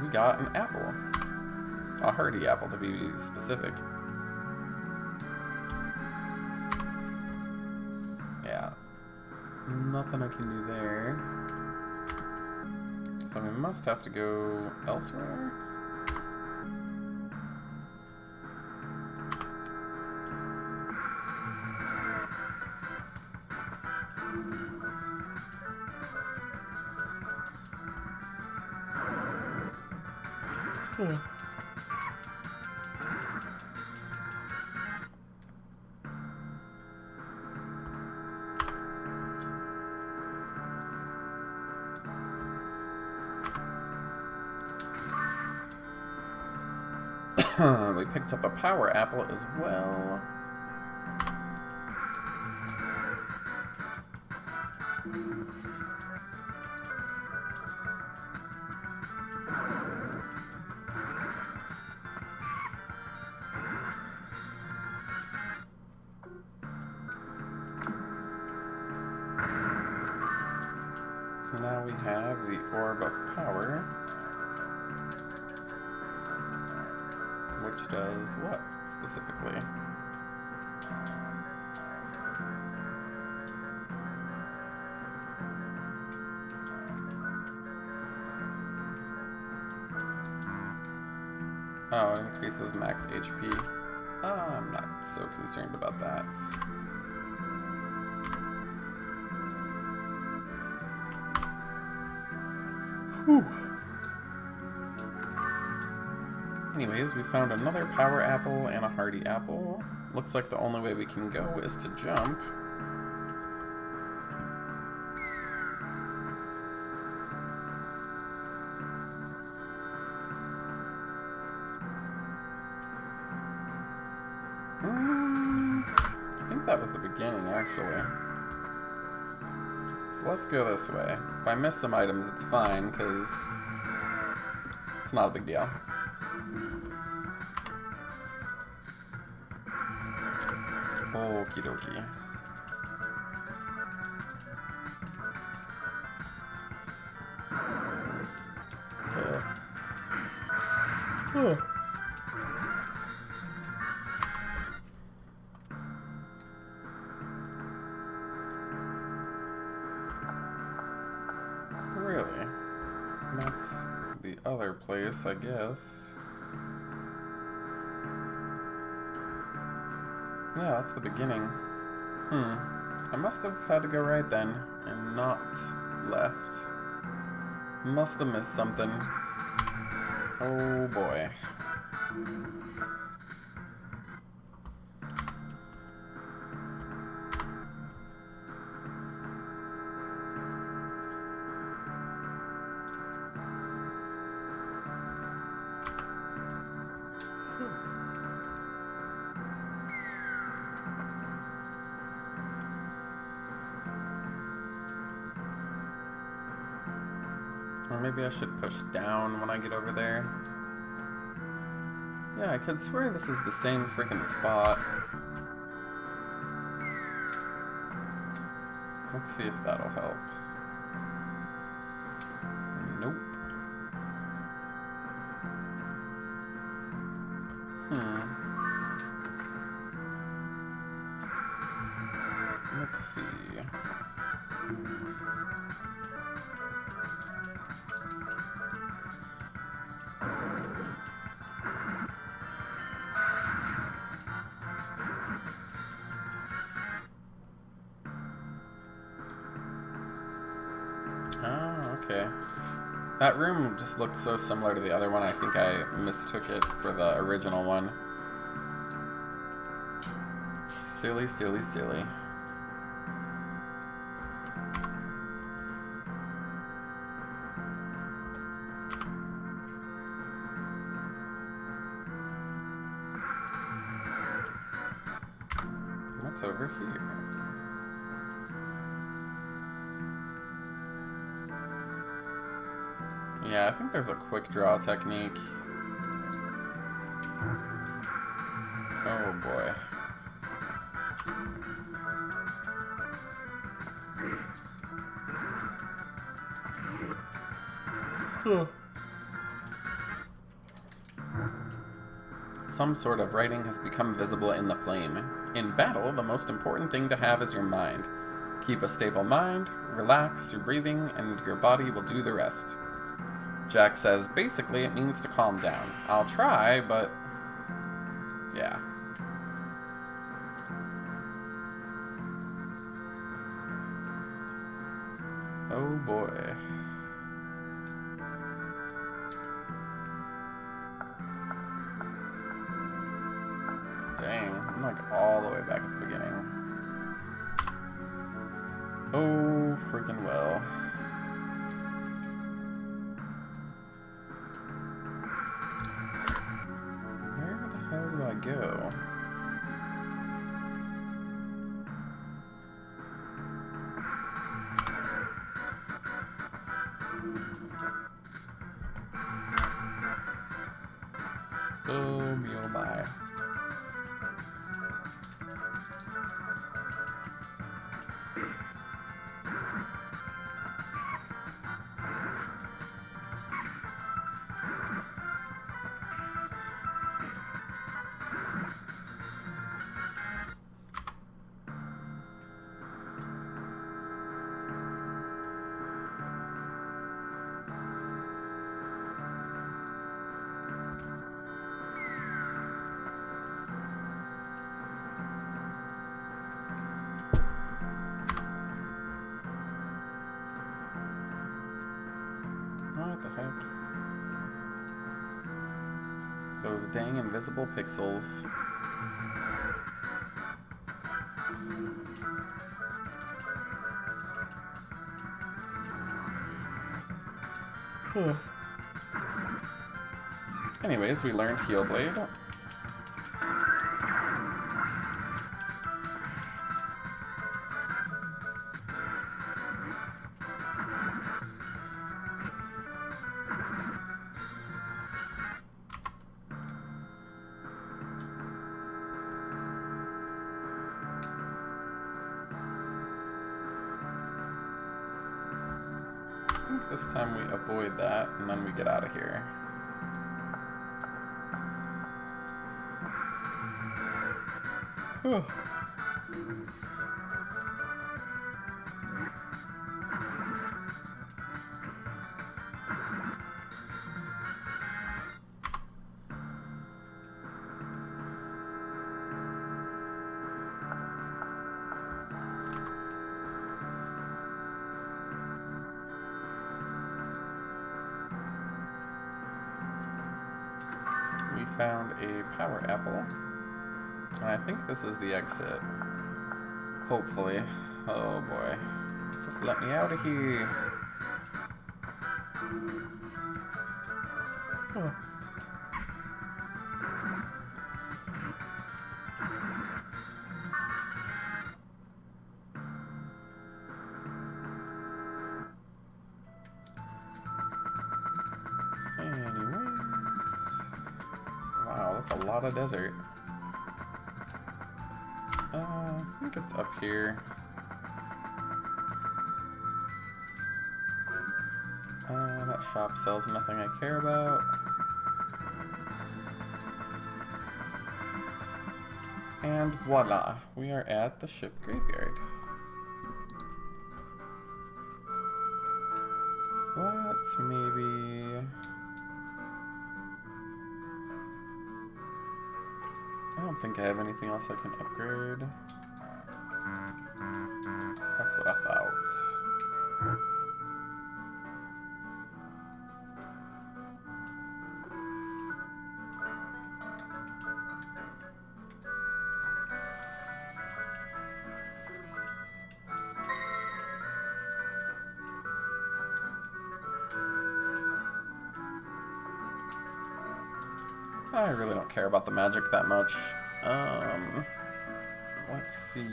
We got an apple. A hardy apple, to be specific. Yeah. Nothing I can do there. So we must have to go elsewhere. We picked up a power apple as well. Now we have the orb of power, which does what specifically? Oh, it increases max HP. I'm not so concerned about that. Whew. Anyways, we found another power apple and a hardy apple. Looks like the only way we can go is to jump. I think that was the beginning, actually. So let's go this way. If I miss some items, it's fine, because it's not a big deal. Okie dokie. Really? That's the other place, I guess. Yeah, that's the beginning. I must have had to go right then, and not left. Must have missed something. Oh boy. Or maybe I should push down when I get over there. Yeah, I could swear this is the same frickin' spot. Let's see if that'll help. Nope. Let's see. Oh, okay. That room just looked so similar to the other one, I think I mistook it for the original one. Silly, silly, silly. What's over here? Yeah, I think there's a quick draw technique. Oh boy. Some sort of writing has become visible in the flame. In battle, the most important thing to have is your mind. Keep a stable mind, relax your breathing, and your body will do the rest. Jack says, basically, it means to calm down. I'll try, but... yeah. Oh boy. Dang, I'm like all the way back at the beginning. Oh, freaking well. Where the hell do I go? Oh, me oh my. What the heck? Those dang invisible pixels. Anyways, we learned Heal Blade. I think this time we avoid that and then we get out of here. Whew. We found a power apple. And I think this is the exit. Hopefully. Oh boy. Just let me out of here. Oh. Anyways. Wow, that's a lot of desert. I think it's up here. That shop sells nothing I care about. And voila, we are at the ship graveyard. Let's maybe... I don't think I have anything else I can upgrade. That's what I thought. I really don't care about the magic that much. Let's see.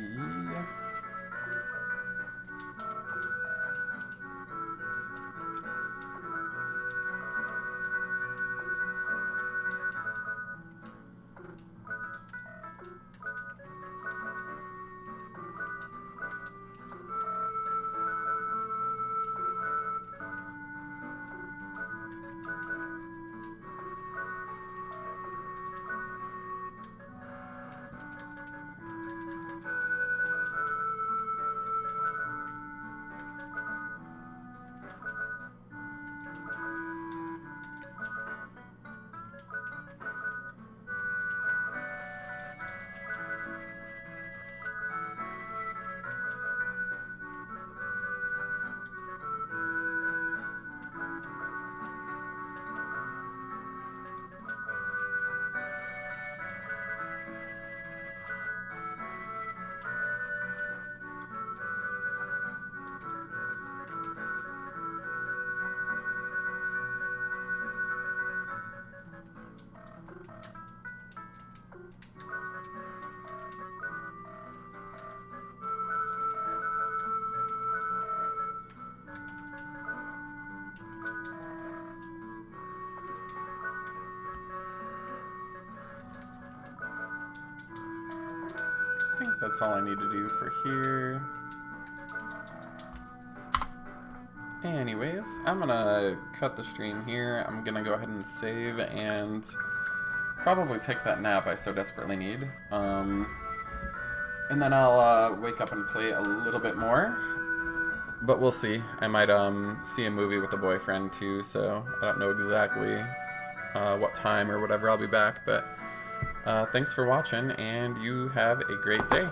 think that's all I need to do for here. Anyways, I'm gonna cut the stream here. I'm gonna go ahead and save and probably take that nap I so desperately need. And then I'll wake up and play a little bit more. But we'll see. I might see a movie with a boyfriend too, so I don't know exactly what time or whatever I'll be back. But thanks for watching, and you have a great day.